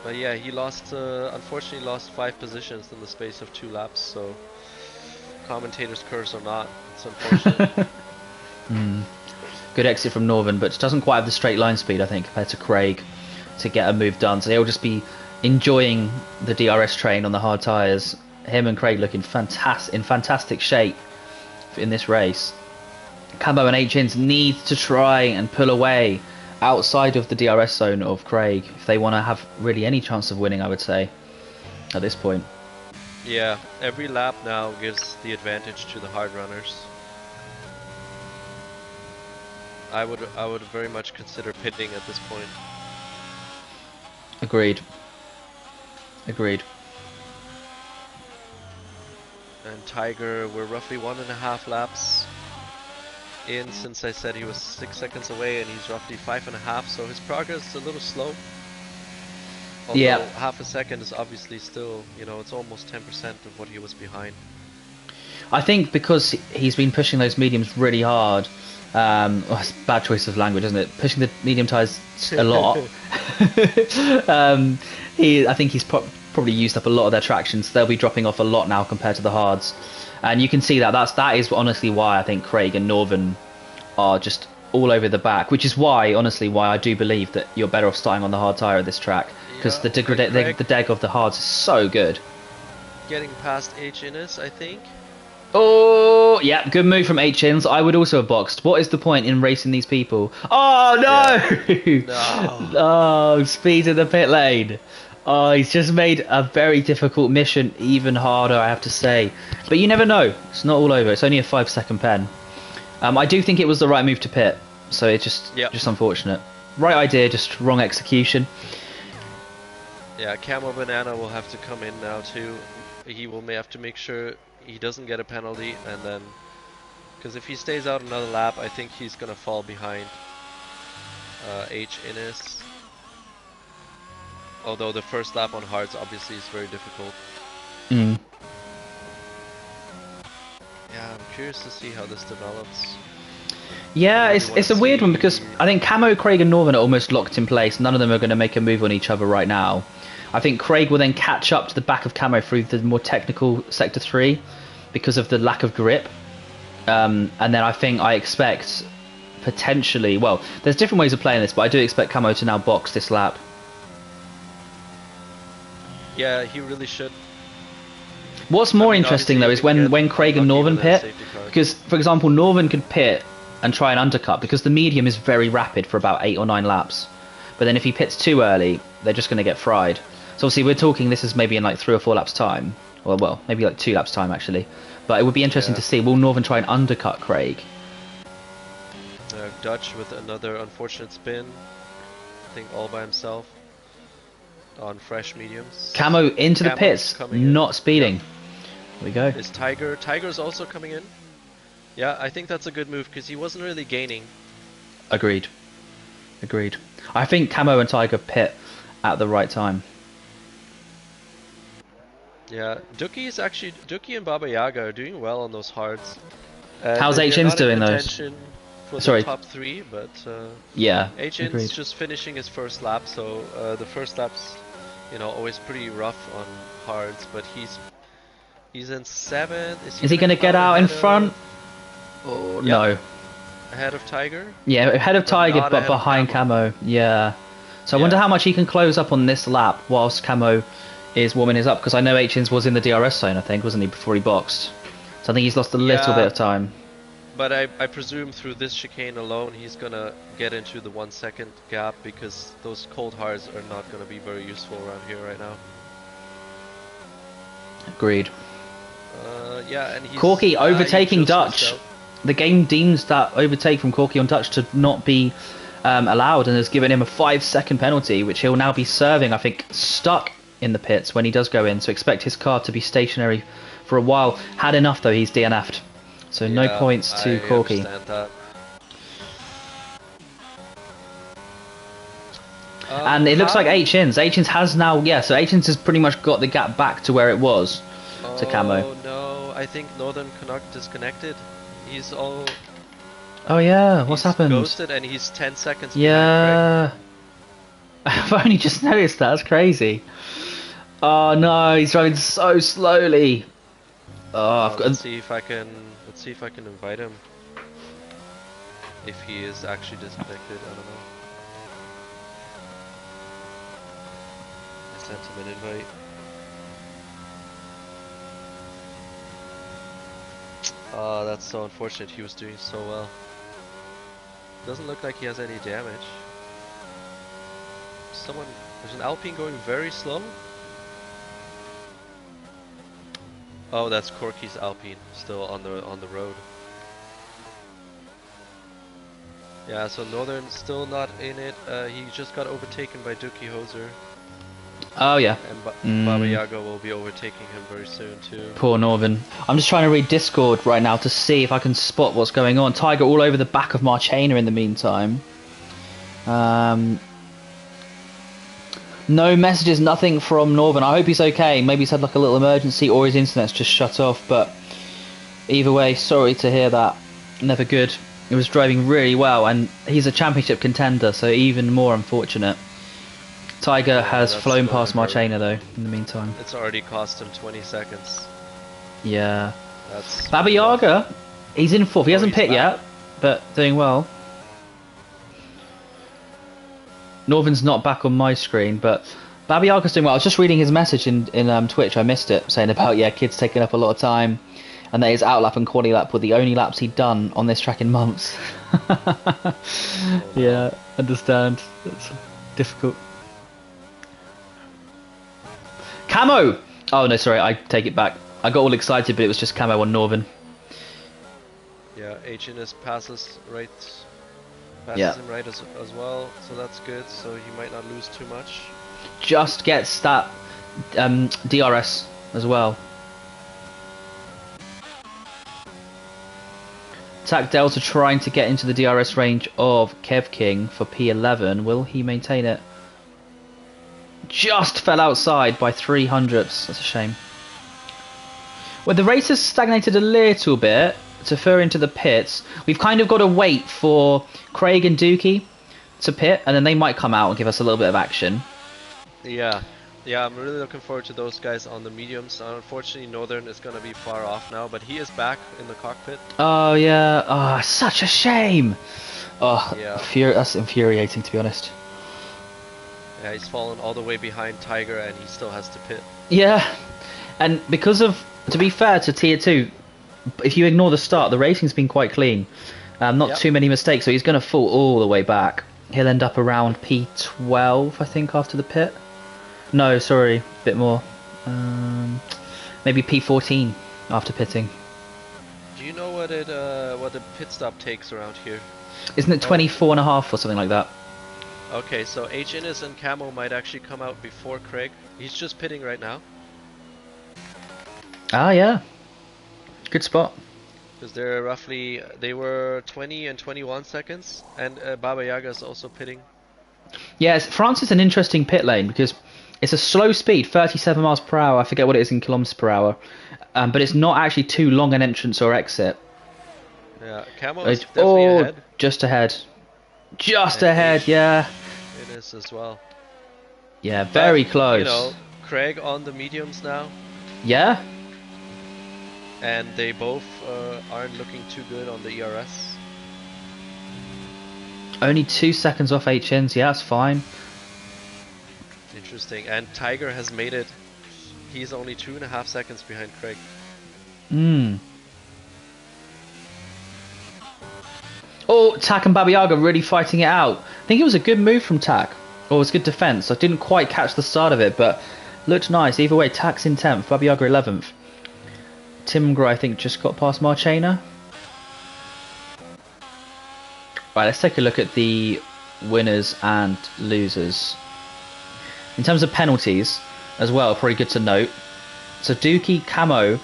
But yeah, he unfortunately lost 5 positions in the space of 2 laps, so commentator's curse or not, it's unfortunate. Good exit from Northern, but doesn't quite have the straight line speed, I think, compared to Craig to get a move done. So he'll just be enjoying the DRS train on the hard tyres. Him and Craig looking in fantastic shape in this race. Cambo and H-ins need to try and pull away outside of the DRS zone of Craig if they want to have really any chance of winning, I would say, at this point. Yeah, every lap now gives the advantage to the hard runners. I would very much consider pitting at this point. Agreed. And Tiger, we're roughly 1.5 laps in since I said he was 6 seconds away, and he's roughly 5.5, so his progress is a little slow. Although half a second is obviously still, it's almost 10% of what he was behind. I think because he's been pushing those mediums really hard. It's a bad choice of language, isn't it? Pushing the medium tyres a lot. I think he's probably used up a lot of their traction, so they'll be dropping off a lot now compared to the hards. And you can see that is honestly why I think Craig and Northern are just all over the back, which is why I do believe that you're better off starting on the hard tyre at this track, because the deg of the hards is so good. Getting past H-Innes, I think. Oh, yeah, good move from H-ins. I would also have boxed. What is the point in racing these people? Oh, no! Yeah. No. Oh, speed in the pit lane. Oh, he's just made a very difficult mission even harder, I have to say. But you never know. It's not all over. It's only a 5-second pen. I do think it was the right move to pit, so it's just unfortunate. Right idea, just wrong execution. Yeah, Camo Banana will have to come in now too. He may have to make sure he doesn't get a penalty, and then, because if he stays out another lap, I think he's gonna fall behind H-Innes. Although the first lap on hards obviously is very difficult. Mm. Yeah, I'm curious to see how this develops. Yeah, Really it's a weird one because I think Camo, Craig, and Northern are almost locked in place. None of them are going to make a move on each other right now. I think Craig will then catch up to the back of Camo through the more technical Sector 3 because of the lack of grip. And then I expect potentially, well, there's different ways of playing this, but I do expect Camo to now box this lap. Yeah, he really should. What's more interesting though is when Craig and Northern pit, because for example Northern could pit and try and undercut because the medium is very rapid for about 8 or 9 laps, but then if he pits too early, they're just going to get fried. So obviously we're talking this is maybe in like 3 or 4 laps time, or well maybe like 2 laps time actually, but it would be interesting to see will Northern try and undercut Craig. Dutch with another unfortunate spin, I think all by himself on fresh mediums. Camo into the pits, not speeding. Yep. There we go. Is Tiger's also coming in? Yeah, I think that's a good move because he wasn't really gaining. Agreed. I think Camo and Tiger pit at the right time. Yeah, Duki and Baba Yaga are doing well on those hards. How's HN's doing those? For the top 3, but yeah, HN's just finishing his first lap, so the first lap's always pretty rough on hards, but he's in 7th. Is he going to get out in front? Oh, yep. No. Ahead of Tiger? Yeah, ahead of Tiger, but behind Camo. Yeah. So I wonder how much he can close up on this lap whilst Camo is warming his up, because I know HN's was in the DRS zone, I think, wasn't he, before he boxed? So I think he's lost a little bit of time. But I presume through this chicane alone, he's gonna get into the 1 second gap because those cold hards are not gonna be very useful around here right now. Agreed. Yeah, and he's Corky overtaking Dutch. The game deems that overtake from Corky on Dutch to not be allowed and has given him a 5-second penalty, which he'll now be serving, I think, stuck in the pits when he does go in. So expect his car to be stationary for a while. Had enough though, he's DNF'd. So no points to Corky. And it looks like HN's has now, so HN's has pretty much got the gap back to where it was to Camo. Oh no, I think Northern Canuck disconnected. He's all... Oh yeah, what's happened? Ghosted and he's 10 seconds behind Craig. I've only just noticed that, that's crazy. Oh no, he's driving so slowly. Oh, I've got... Let's see if I can invite him. If he is actually disconnected, I don't know. I sent him an invite. Oh, that's so unfortunate. He was doing so well. Doesn't look like he has any damage. There's an Alpine going very slow. Oh, that's Corky's Alpine, still on the road. Yeah, so Northern still not in it. He just got overtaken by Dookie Hoser. Oh yeah. And Baba Yaga will be overtaking him very soon too. Poor Northern. I'm just trying to read Discord right now to see if I can spot what's going on. Tiger all over the back of Marchena in the meantime. No messages, nothing from Northern. I hope he's okay. Maybe he's had like a little emergency or his internet's just shut off. But either way, sorry to hear that. Never good. He was driving really well and he's a championship contender, so even more unfortunate. Tiger has flown past Marchena though in the meantime. It's already cost him 20 seconds. Yeah. That's Baba Yaga, he's in 4th. He hasn't pit yet, but doing well. Northern's not back on my screen, but Baba Yaga's doing well. I was just reading his message in Twitch. I missed it, saying about kids taking up a lot of time, and that his outlap and quali lap were the only laps he'd done on this track in months. Yeah, understand. It's difficult. Camo! Oh no, sorry, I take it back. I got all excited, but it was just Camo on Northern. Yeah, HNS passes him right as well, so that's good. So he might not lose too much. Just gets that DRS as well. Attack Delta trying to get into the DRS range of Kev King for P11. Will he maintain it? just fell outside by 300ths. That's a shame. Well, the race has stagnated a little bit to fur into the pits. We've kind of got to wait for Craig and Dookie to pit, and then they might come out and give us a little bit of action. Yeah. Yeah, I'm really looking forward to those guys on the mediums. Unfortunately, Northern is going to be far off now, but he is back in the cockpit. Oh, yeah. Oh, such a shame. Oh, yeah. That's infuriating, to be honest. Yeah, he's fallen all the way behind Tiger, and he still has to pit. Yeah, and because of, to be fair to Tier 2, if you ignore the start, the racing's been quite clean. Not too many mistakes, so he's going to fall all the way back. He'll end up around P12, I think, after the pit. No, sorry, a bit more. Maybe P14 after pitting. Do you know what the pit stop takes around here? Isn't it 24.5 or something like that? Okay, so H-Innes and Camo might actually come out before Craig. He's just pitting right now. Ah, yeah. Good spot. Because they were 20 and 21 seconds, and Baba Yaga is also pitting. Yes, France is an interesting pit lane because it's a slow speed, 37 miles per hour. I forget what it is in kilometers per hour, but it's not actually too long an entrance or exit. Yeah, Camo is definitely ahead. Just ahead. Just ahead, yeah. It is as well. Yeah, very close. You know, Craig on the mediums now. Yeah. And they both aren't looking too good on the ERS. Only 2 seconds off H-Ins, yeah, that's fine. Interesting. And Tiger has made it. He's only 2.5 seconds behind Craig. Oh, Tak and Baba Yaga really fighting it out. I think it was a good move from Tak. Or it was good defense. I didn't quite catch the start of it, but looked nice. Either way, Tak's in 10th, Baba Yaga 11th. Timgra, I think, just got past Marchena. Right, let's take a look at the winners and losers. In terms of penalties, as well, probably good to note. So Dookie, Camo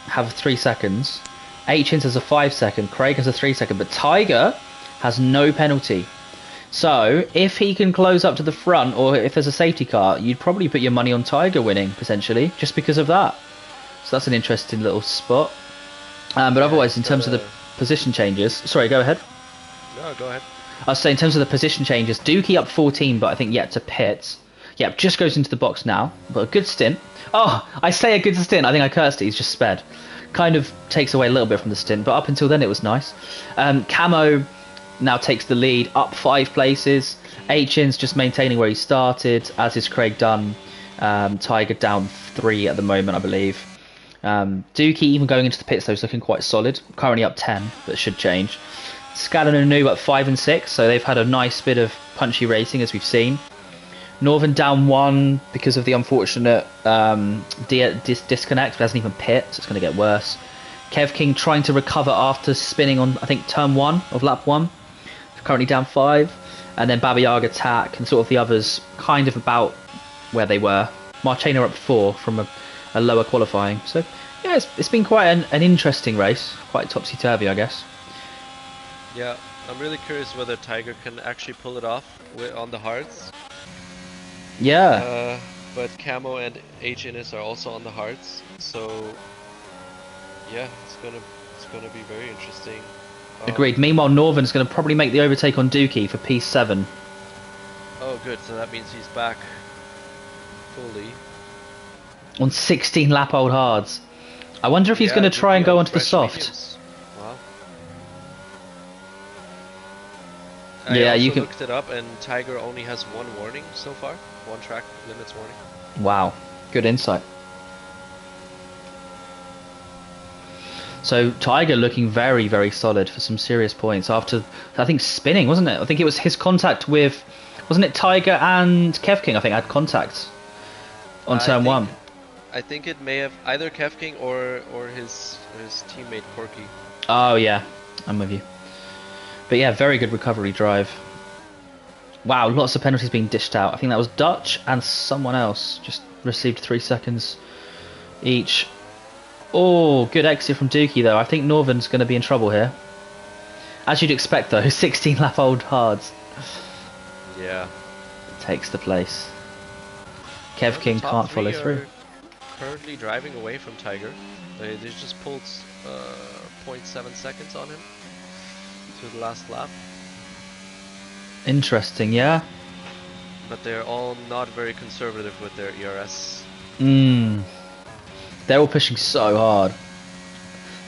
have 3 seconds. H-Ins has a 5 second. Craig has a 3 second. But Tiger has no penalty. So if he can close up to the front, or if there's a safety car, you'd probably put your money on Tiger winning, potentially, just because of that. So that's an interesting little spot. But otherwise, in terms of the position changes... Sorry, go ahead. No, go ahead. I was saying, in terms of the position changes, Dookie up 14, but I think yet to pit. Yep, just goes into the box now. But a good stint. Oh, I say a good stint. I think I cursed it. He's just sped. Kind of takes away a little bit from the stint, but up until then it was nice. Camo now takes the lead, up 5 places. H-In's just maintaining where he started, as is Craig Dunn. Tiger down 3 at the moment, I believe. Dookie even going into the pits though is looking quite solid. Currently up 10, but should change. Scallon and Anu up 5 and 6, so they've had a nice bit of punchy racing as we've seen. Northern down 1 because of the unfortunate disconnect, but hasn't even pit, so it's going to get worse. Kev King trying to recover after spinning on, I think, turn 1 of lap 1. Currently down 5. And then Baba Yaga, Tak, and sort of the others kind of about where they were. Marchena up 4 from a lower qualifying. So, yeah, it's been quite an interesting race. Quite topsy-turvy, I guess. Yeah, I'm really curious whether Tiger can actually pull it off on the hards. Yeah. But Camo and H-Innes are also on the hards, so yeah, it's gonna be very interesting. Agreed. Meanwhile, Northern's going to probably make the overtake on Dookie for P7. Oh, good. So that means he's back fully on 16 lap old hards. I wonder if he's going to try and go onto the soft. Mediums. Wow. Yeah, you can looked it up, and Tiger only has 1 warning so far. 1 track limits warning. Wow, good insight. So Tiger looking very, very solid for some serious points after, I think, spinning, wasn't it? I think it was his contact with, wasn't it Tiger and Kev King, I think, had contact on turn 1. I think it may have either Kev King or his teammate Corky. Oh yeah, I'm with you. But yeah, very good recovery drive. Wow, lots of penalties being dished out. I think that was Dutch and someone else just received 3 seconds each. Oh, good exit from Dookie though. I think Northern's going to be in trouble here. As you'd expect though, 16 lap old hards. Yeah. Takes the place. Kev The King top can't follow three through. are currently driving away from Tiger. They just pulled .7 seconds on him to the last lap. Interesting, yeah? But they're all not very conservative with their ERS. They're all pushing so hard.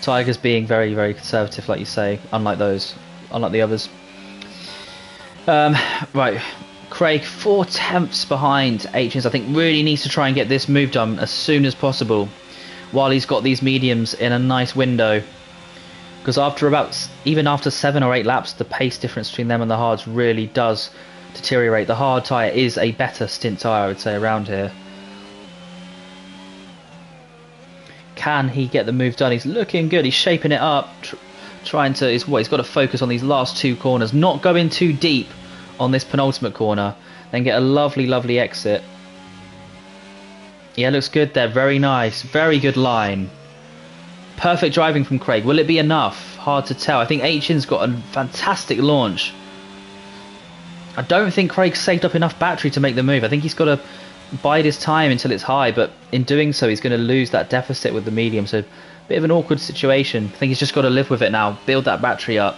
Tiger's being very, very conservative, like you say, unlike the others. Right, Craig, 4/10 behind H's. I think really needs to try and get this move done as soon as possible, while he's got these mediums in a nice window. Because even after 7 or 8 laps, the pace difference between them and the hards really does deteriorate. The hard tyre is a better stint tyre, I would say, around here. Can he get the move done? He's looking good. He's shaping it up. He's got to focus on these last 2 corners. Not go in too deep on this penultimate corner. Then get a lovely, lovely exit. Yeah, looks good there. Very nice. Very good line. Perfect driving from Craig. Will it be enough? Hard to tell. I think Aitchin's got a fantastic launch. I don't think Craig's saved up enough battery to make the move. I think he's got to bide his time until it's high, but in doing so he's going to lose that deficit with the medium, so a bit of an awkward situation. I think he's just got to live with it now, build that battery up,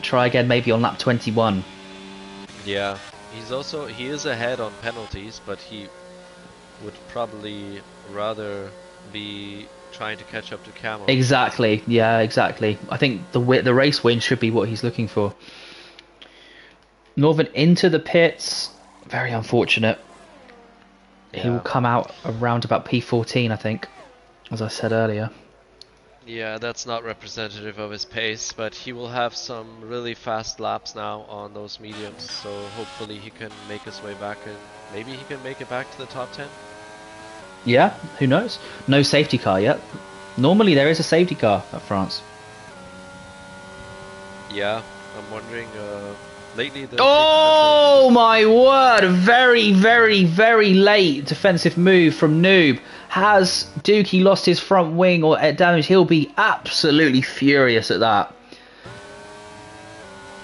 try again maybe on lap 21. Yeah, he is ahead on penalties, but he would probably rather be trying to catch up to Camo. Exactly, yeah, exactly. I think the race win should be what he's looking for. Northern into the pits, very unfortunate. Yeah. He will come out around about P14, I think, as I said earlier. Yeah, that's not representative of his pace, but he will have some really fast laps now on those mediums, so hopefully he can make his way back, and maybe he can make it back to the top 10. Yeah, who knows? No safety car yet. Normally there is a safety car at France. Yeah, I'm wondering, lately the... Oh my word! Very, very, very late defensive move from Noob. Has Dookie lost his front wing or damage? He'll be absolutely furious at that.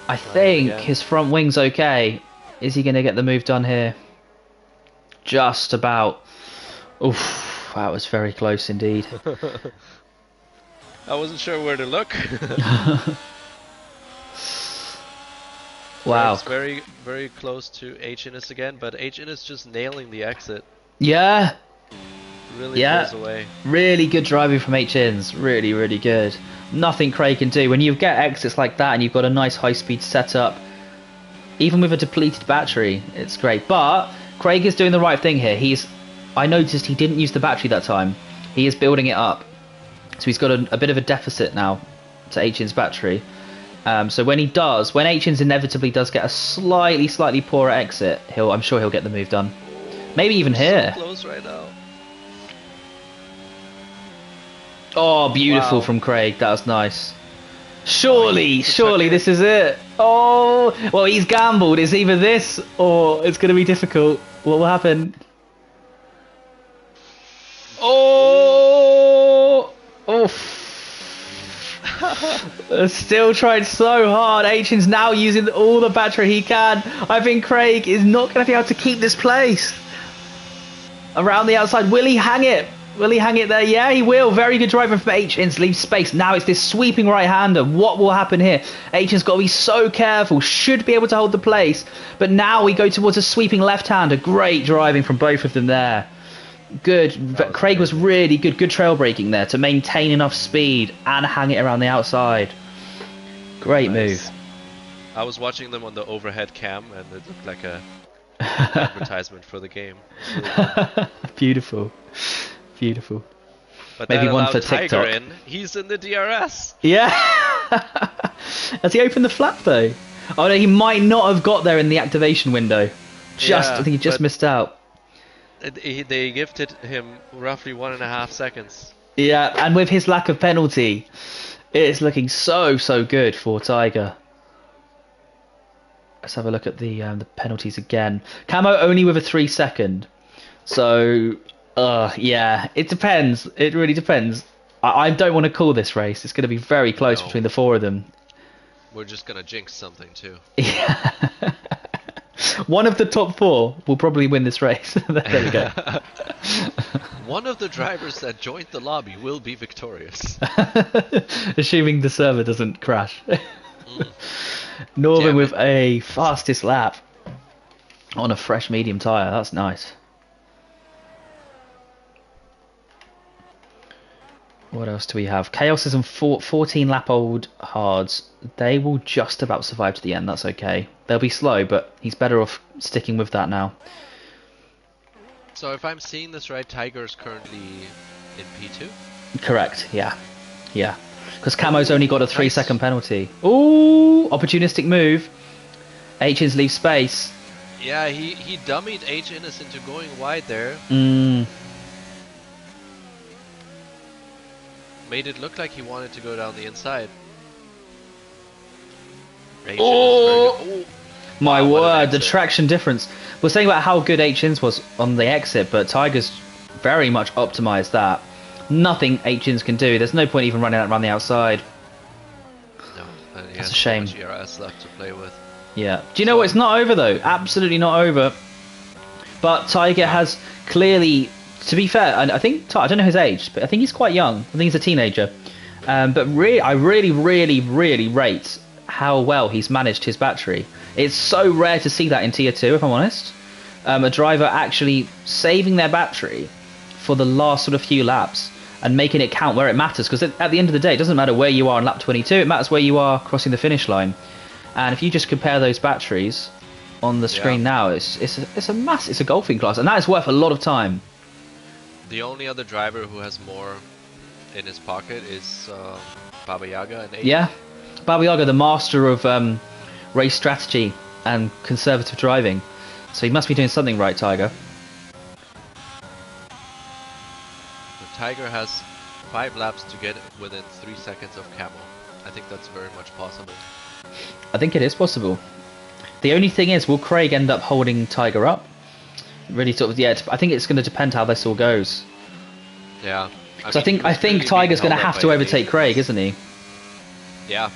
I think his front wing's okay. Is he going to get the move done here? Just about. Oof, that was very close indeed. I wasn't sure where to look. Wow. It's very, very close to H-Innes again, but H-Innes just nailing the exit. Yeah. Really pulls away. Really good driving from H-Innes. Really, really good. Nothing Craig can do. When you get exits like that and you've got a nice high-speed setup, even with a depleted battery, it's great. But Craig is doing the right thing here. I noticed he didn't use the battery that time. He is building it up. So he's got a bit of a deficit now to H-Innes' battery. So when H-Innes inevitably does get a slightly poorer exit, I'm sure he'll get the move done. Maybe even here. So close right now. Oh, beautiful from Craig. That was nice. Surely this is it. Oh, well, he's gambled. It's either this or it's going to be difficult. What will happen? Oh! Still tried so hard. H-Innes now using all the battery he can. I think Craig is not going to be able to keep this place. Around the outside. Will he hang it? Will he hang it there? Yeah, he will. Very good driving from H-Innes. Leaves space. Now it's this sweeping right-hander. What will happen here? H-Innes got to be so careful. Should be able to hold the place. But now we go towards a sweeping left-hander. Great driving from both of them there. Good. Craig was really good. Good trail braking there to maintain enough speed and hang it around the outside. Great move. I was watching them on the overhead cam and it looked like a advertisement for the game. Really Beautiful. Beautiful. But maybe one for Tiger TikTok. He's in the DRS. Yeah. Has he opened the flap though? Oh no, he might not have got there in the activation window. I think he just missed out. They gifted him roughly 1.5 seconds. Yeah, and with his lack of penalty, it's looking so good for Tiger. Let's have a look at the penalties again. Camo only with a 3 second. So, yeah, it depends. It really depends. I don't want to call this race. It's going to be very close between the 4 of them. We're just going to jinx something too. Yeah. One of the top 4 will probably win this race. There we go. One of the drivers that joined the lobby will be victorious. Assuming the server doesn't crash. Northern with a fastest lap on a fresh medium tyre. That's nice. What else do we have? Chaos is on 14 lap old hards. They will just about survive to the end. That's okay. They'll be slow, but he's better off sticking with that now. So if I'm seeing this right, Tiger is currently in P2? Correct, yeah. Yeah. Because Camo's only got a 3-second penalty. Ooh, opportunistic move. H-Ins leave space. Yeah, he dummied H-Innes into going wide there. Made it look like he wanted to go down the inside. Oh! My word, the traction difference. We're saying about how good H-Ins was on the exit, but Tiger's very much optimised that. Nothing H-Ins can do. There's no point even running out around the outside. No, that's a shame. So much ERS left to play with. Yeah. Do you know what? It's not over though. Absolutely not over. But Tiger has clearly, to be fair, and I think I don't know his age, but I think he's quite young. I think he's a teenager. But I really rate how well he's managed his battery. It's so rare to see that in Tier 2, if I'm honest. A driver actually saving their battery for the last sort of few laps and making it count where it matters. Because at the end of the day, it doesn't matter where you are on lap 22. It matters where you are crossing the finish line. And if you just compare those batteries on the screen now, it's a golfing class, and that is worth a lot of time. The only other driver who has more in his pocket is Baba Yaga and 8. Yeah, Baba Yaga, the master of race strategy and conservative driving. So he must be doing something right, Tiger. The Tiger has 5 laps to get within 3 seconds of Camo. I think that's very much possible. I think it is possible. The only thing is, will Craig end up holding Tiger up? Really sort of, yeah, I think it's going to depend how this all goes. Yeah. So I think Tiger's going to have to overtake Craig, isn't he? Yeah.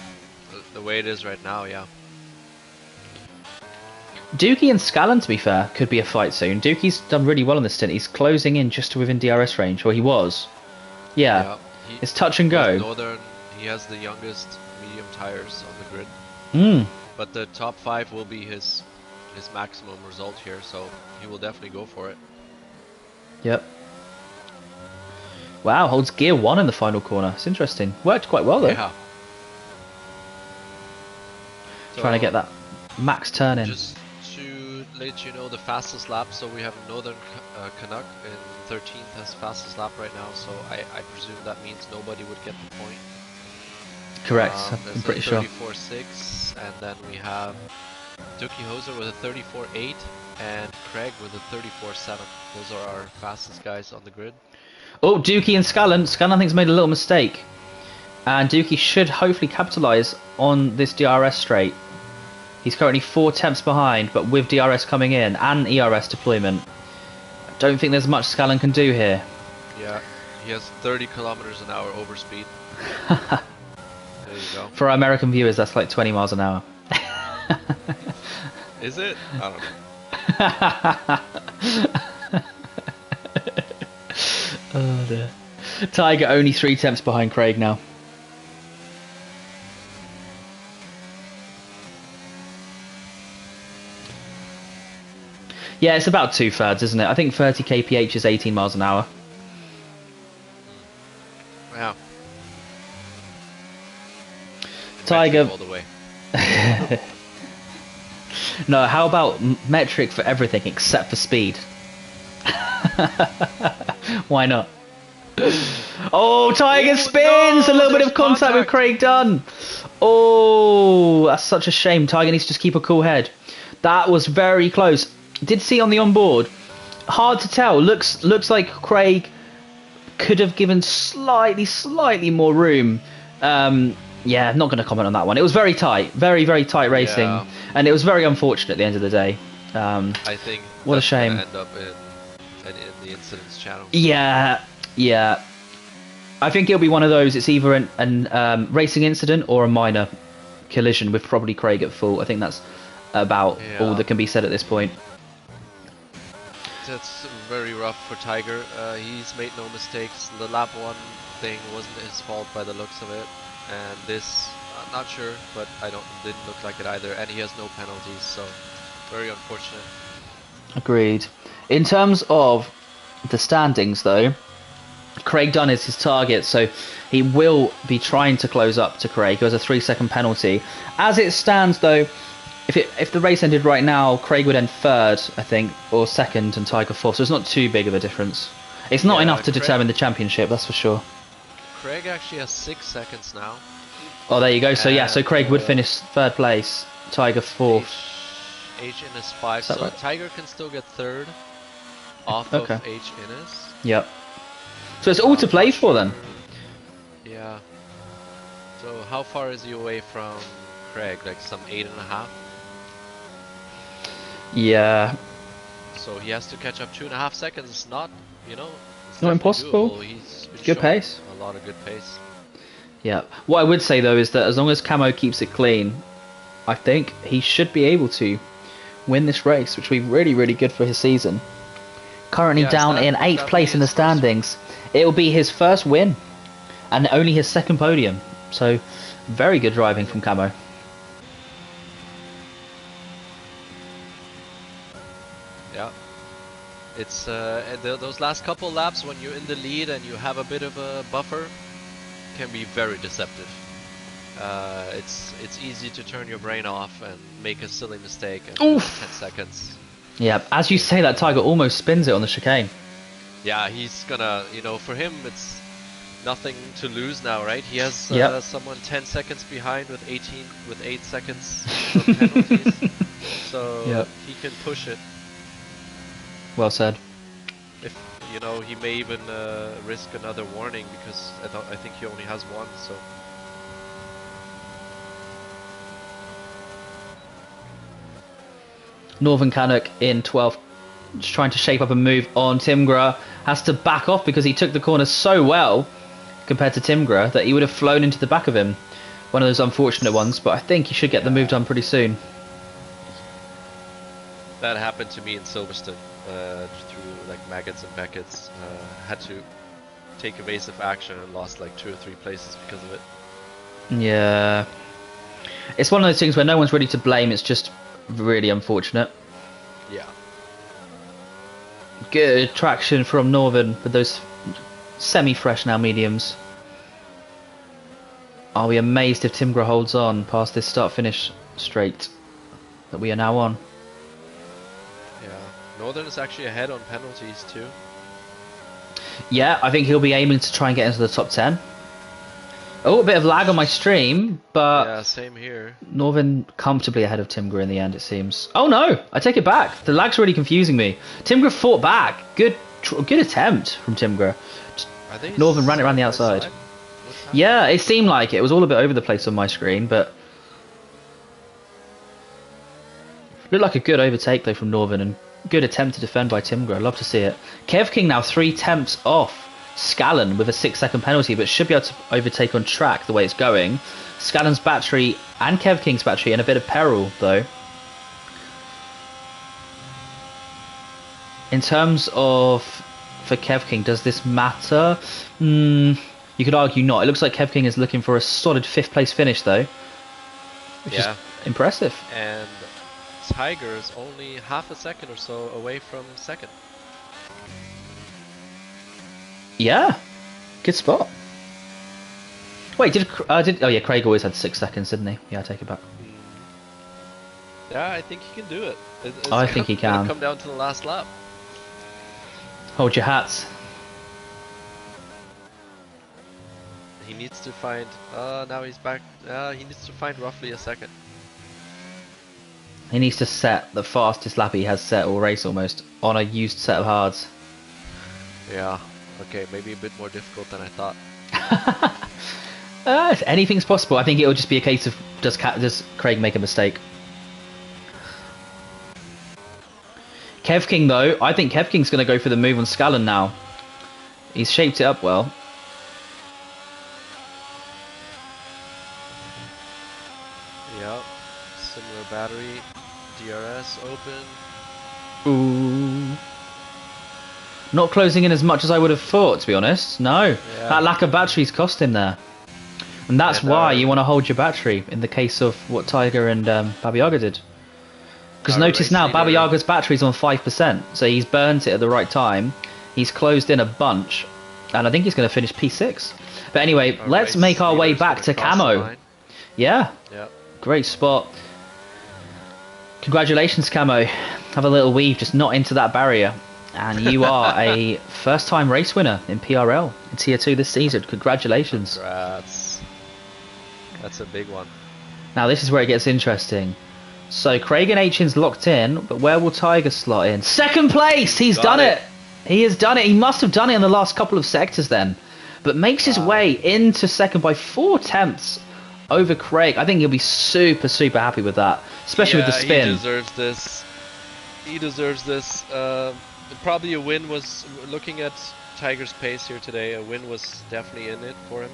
The way it is right now, yeah. Dookie and Scallon, to be fair, could be a fight soon. Dookie's done really well in this stint. He's closing in just to within DRS range, or he was. Yeah. It's touch and go. Northern, he has the youngest medium tires on the grid. But the top 5 will be his maximum result here, so he will definitely go for it. Yep. Wow, holds gear 1 in the final corner. It's interesting. Worked quite well though. Yeah. Trying to get that max turn in. Just to let you know the fastest lap, so we have Northern Canuck in 13th as fastest lap right now, so I presume that means nobody would get the point. Correct, I'm pretty sure. 34.6, and then we have Dookie Hoser with a 34.8 and Craig with a 34.7. Those are our fastest guys on the grid. Oh, Dookie and Scallon. Scallon I think has made a little mistake. And Dookie should hopefully capitalise on this DRS straight. He's currently 4 tenths behind, but with DRS coming in and ERS deployment, I don't think there's much Scallon can do here. Yeah, he has 30 kilometers an hour over speed. There you go. For our American viewers, that's like 20 miles an hour. Is it? I don't know. Oh dear. Tiger only 3 tenths behind Craig now. Yeah, it's about 2/3, isn't it? I think 30 kph is 18 miles an hour. Wow. Tiger. All the way. No, how about metric for everything except for speed? Why not? Oh, Tiger spins! No, a little bit of contact with Craig Dunn. Oh, that's such a shame. Tiger needs to just keep a cool head. That was very close. Did see on the onboard. Hard to tell. Looks like Craig could have given slightly more room. Yeah, not going to comment on that one. It was very tight, very tight racing, and it was very unfortunate at the end of the day. I think what a shame. End up in the incidents channel. Yeah. I think it'll be one of those. It's either an racing incident or a minor collision with probably Craig at fault. I think that's about all Yeah, that can be said at this point. that's very rough for Tiger. He's made no mistakes. The lap one thing wasn't his fault by the looks of it, and this, I'm not sure, but I don't didn't look like it either. And he has no penalties, so very unfortunate. Agreed. In terms of the standings, though, Craig Dunn is his target, so he will be trying to close up to Craig, who has a 3-second penalty. As it stands, though, if the race ended right now, Craig would end third, I think, or second, and Tiger fourth. So it's not too big of a difference. It's not Yeah, enough to determine the championship, that's for sure. Craig actually has 6 seconds now, Oh, there you go. So yeah, so and Craig would finish third place, Tiger fourth. H Innes 5, Is that so right? Tiger can still get third off Okay. of H Innes. Yep. So it's all to play for then. Yeah. So how far is he away from Craig? Like some 8.5? Yeah. So he has to catch up 2.5 seconds. It's not, you know, it's Not definitely impossible. doable. He's been Good showing pace. a lot of good pace. Yeah. What I would say though is that as long as Camo keeps it clean, I think he should be able to win this race, which would be really, really good for his season. Currently Yeah, down in 8th place in the standings. It will be his first win and only his second podium. So very good driving from Camo. Yeah. It's those last couple laps when you're in the lead and you have a bit of a buffer can be very deceptive. It's easy to turn your brain off and make a silly mistake and lose 10 seconds. Yeah, as you say that, Tiger almost spins it on the chicane. Yeah, he's gonna, you know, for him it's nothing to lose now, right? He has someone 10 seconds behind with 8 seconds of penalties, so he can push it. Well said. If you know, he may even risk another warning because I think he only has one. So Northern Canuck in 12th, just trying to shape up a move on Timgra. Has to back off because he took the corner so well compared to Timgra that he would have flown into the back of him. One of those unfortunate ones, but I think he should get the move done pretty soon. that happened to me in Silverstone through like Maggots and Beckett's. Had to take evasive action and lost like 2 or 3 places because of it. Yeah. It's one of those things where no one's ready to blame, it's just really unfortunate. Yeah. Good traction from Northern with those semi-fresh now mediums. Are we amazed if Timgra holds on past this start-finish straight that we are now on? Yeah. Northern is actually ahead on penalties too. Yeah, I think he'll be aiming to try and get into the top 10. Oh, a bit of lag on my stream, but Yeah, same here. Northern comfortably ahead of Timgra in the end, it seems. Oh no, I take it back. The lag's really confusing me. Timgra fought back. Good attempt from Timgra. Northern ran it around the outside. Yeah, it seemed like it. It was all a bit over the place on my screen, but looked like a good overtake though from Northern and good attempt to defend by Timgra. I'd love to see it. Kev King now 3 temps off Scallon with a 6-second penalty, but should be able to overtake on track the way it's going. Scallon's battery and Kev King's battery in a bit of peril though. In terms of for Kev King, does this matter? You could argue not. It looks like Kev King is looking for a solid 5th place finish though, which is impressive. And Tiger is only half a second or so away from second. Yeah, good spot. Wait, oh yeah, Craig always had 6 seconds, didn't he? Yeah, I take it back. Yeah, I think he can do it. I think he can. Come down to the last lap. Hold your hats. He needs to find. Now he's back. He needs to find roughly a second. He needs to set the fastest lap he has set all race almost on a used set of hards. Yeah. Okay, maybe a bit more difficult than I thought. Anything's possible. I think it will just be a case of does Craig make a mistake? Kev King though, I think Kev King's going to go for the move on Scallon now. He's shaped it up well. Yeah, similar battery. DRS open. Ooh. Not closing in as much as I would have thought, to be honest. No. Yeah. That lack of batteries cost him there. And that's And why you want to hold your battery in the case of what Tiger and Baba Yaga did. Because our notice race now, Baba leader- Yaga's battery's on 5%, so he's burnt it at the right time. He's closed in a bunch, and I think he's going to finish P6. But anyway, our let's race make our way leader's back gonna to cross the Camo. line. Yeah, Yeah. great spot. Congratulations, Camo. Have a little weave, just not into that barrier. And you are a first-time race winner in PRL, in Tier 2 this season. Congratulations. Congrats. That's a big one. Now this is where it gets interesting. So Craig and Aitchin's locked in, but where will Tiger slot in? Second place! He's done it! He has done it. He must have done it in the last couple of sectors then. But makes his way into second by 4 tenths over Craig. I think he'll be super, super happy with that. Especially with the spin. He deserves this. He deserves this. Probably a win was, looking at Tiger's pace here today, a win was definitely in it for him.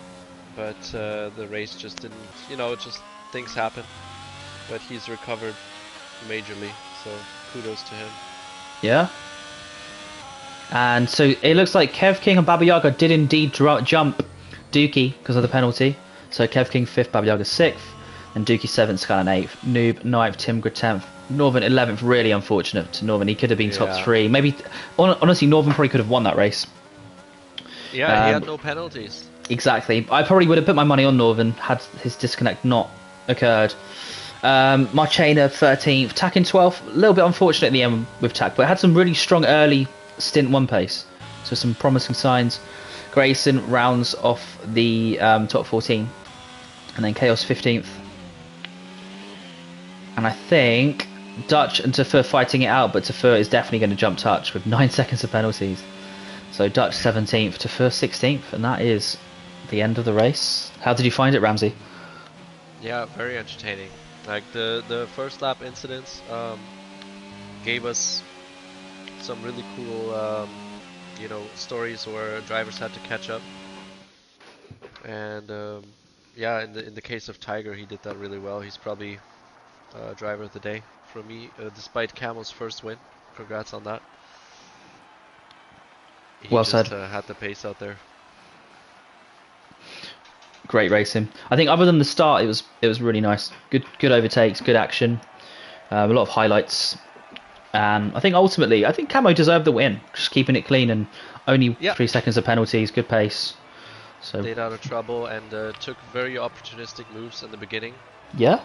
But the race just didn't, just things happen. But he's recovered majorly, so kudos to him. Yeah. And so it looks like Kev King and Baba Yaga did indeed jump Dookie because of the penalty. So Kev King 5th, Baba Yaga 6th, and Dookie 7th, Scanlan 8th, Noob 9th, Timgra 10th, Northern 11th. Really unfortunate to Northern. He could have been top 3. Maybe, honestly, Northern probably could have won that race. Yeah, he had no penalties. Exactly. I probably would have put my money on Northern had his disconnect not occurred. Marchena 13th, Tack in 12th. A little bit unfortunate at the end with Tack, but had some really strong early stint 1 pace. So some promising signs. Grayson rounds off the top 14. And then Chaos 15th. And I think Dutch and Tafur fighting it out, but Tafur is definitely going to jump touch with 9 seconds of penalties. So Dutch 17th, Tafur 16th, and that is the end of the race. How did you find it, Ramsey? Yeah, very entertaining. Like the first lap incidents gave us some really cool, stories where drivers had to catch up. And yeah, in the case of Tiger, he did that really well. He's probably driver of the day for me, despite Camo's first win. Congrats on that. He well just, said. Had the pace out there. Great racing. I think other than the start, it was really nice. Good overtakes, good action, a lot of highlights, and I think ultimately, Camo deserved the win. Just keeping it clean and only 3 seconds of penalties, good pace. So stayed out of trouble and took very opportunistic moves in the beginning. Yeah.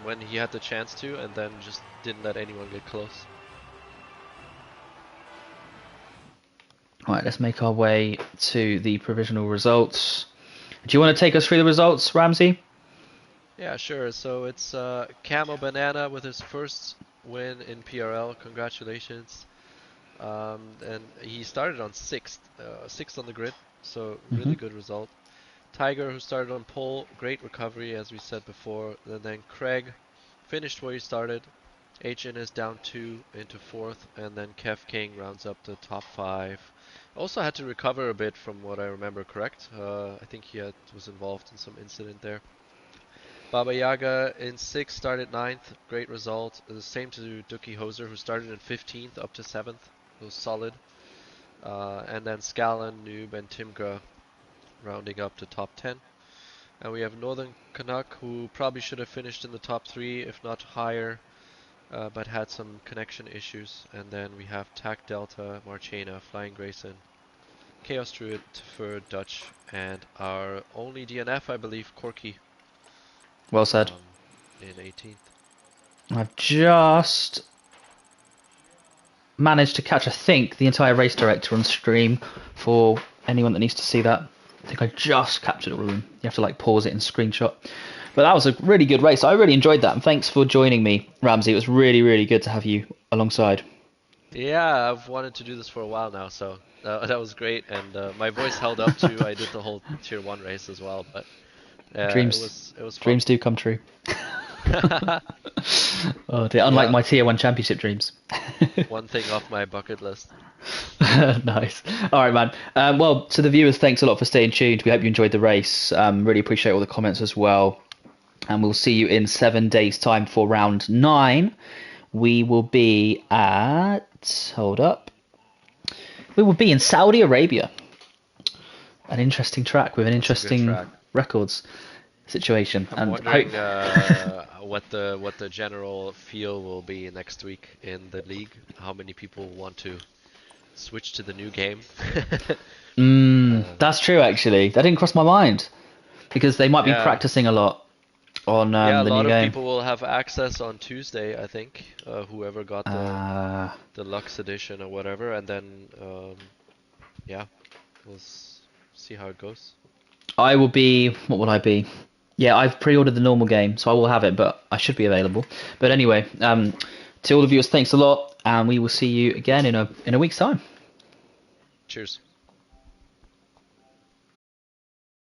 When he had the chance to, and then just didn't let anyone get close. Alright, let's make our way to the provisional results. Do you want to take us through the results, Ramsey? Yeah, sure. So it's Camo Banana with his first win in PRL. Congratulations. And he started on 6th on the grid, so really good result. Tiger, who started on pole, great recovery as we said before. And then Craig finished where he started. HN is down 2 into 4th, and then Kev King rounds up the top 5. Also had to recover a bit from what I remember, correct? I think he was involved in some incident there. Baba Yaga in 6th, started 9th, great result. The same to Dookie Hoser, who started in 15th up to 7th, it was solid. And then Scanlan, Noob, and Timgra rounding up to top 10. And we have Northern Canuck, who probably should have finished in the top 3, if not higher, but had some connection issues. And then we have Tac Delta, Marchena, Flying Grayson, Chaos Druid for Dutch, and our only DNF, I believe, Corky. Well said. In 18th. I've just managed to catch, I think, the entire race director on stream for anyone that needs to see that. I think I just captured all of them. You have to pause it and screenshot. But that was a really good race. I really enjoyed that. And thanks for joining me, Ramsey. It was really, really good to have you alongside. Yeah, I've wanted to do this for a while now, so that was great. And my voice held up too. I did the whole Tier 1 race as well, but dreams, it was fun. Dreams do come true. Oh dear, unlike my Tier 1 championship dreams. One thing off my bucket list. Nice. All right, man. Well, to the viewers, thanks a lot for staying tuned. We hope you enjoyed the race. Really appreciate all the comments as well. and we'll see you in 7 days' time for round 9. We will be at... Hold up. We will be in Saudi Arabia. An interesting track with an That's a good interesting track. records situation. I'm And hope... wondering what the general feel will be next week in the league. How many people want to switch to the new game? That's true, actually. That didn't cross my mind. Because they might be Yeah, practicing a lot on yeah. A the new lot of game. people will have access on Tuesday, I think. Whoever got the Uh, deluxe edition or whatever, and then yeah, we'll see how it goes. I will be... What will I be? Yeah, I've pre-ordered the normal game, so I will have it, but I should be available. But anyway, to all the viewers, thanks a lot, and we will see you again in a week's time. Cheers.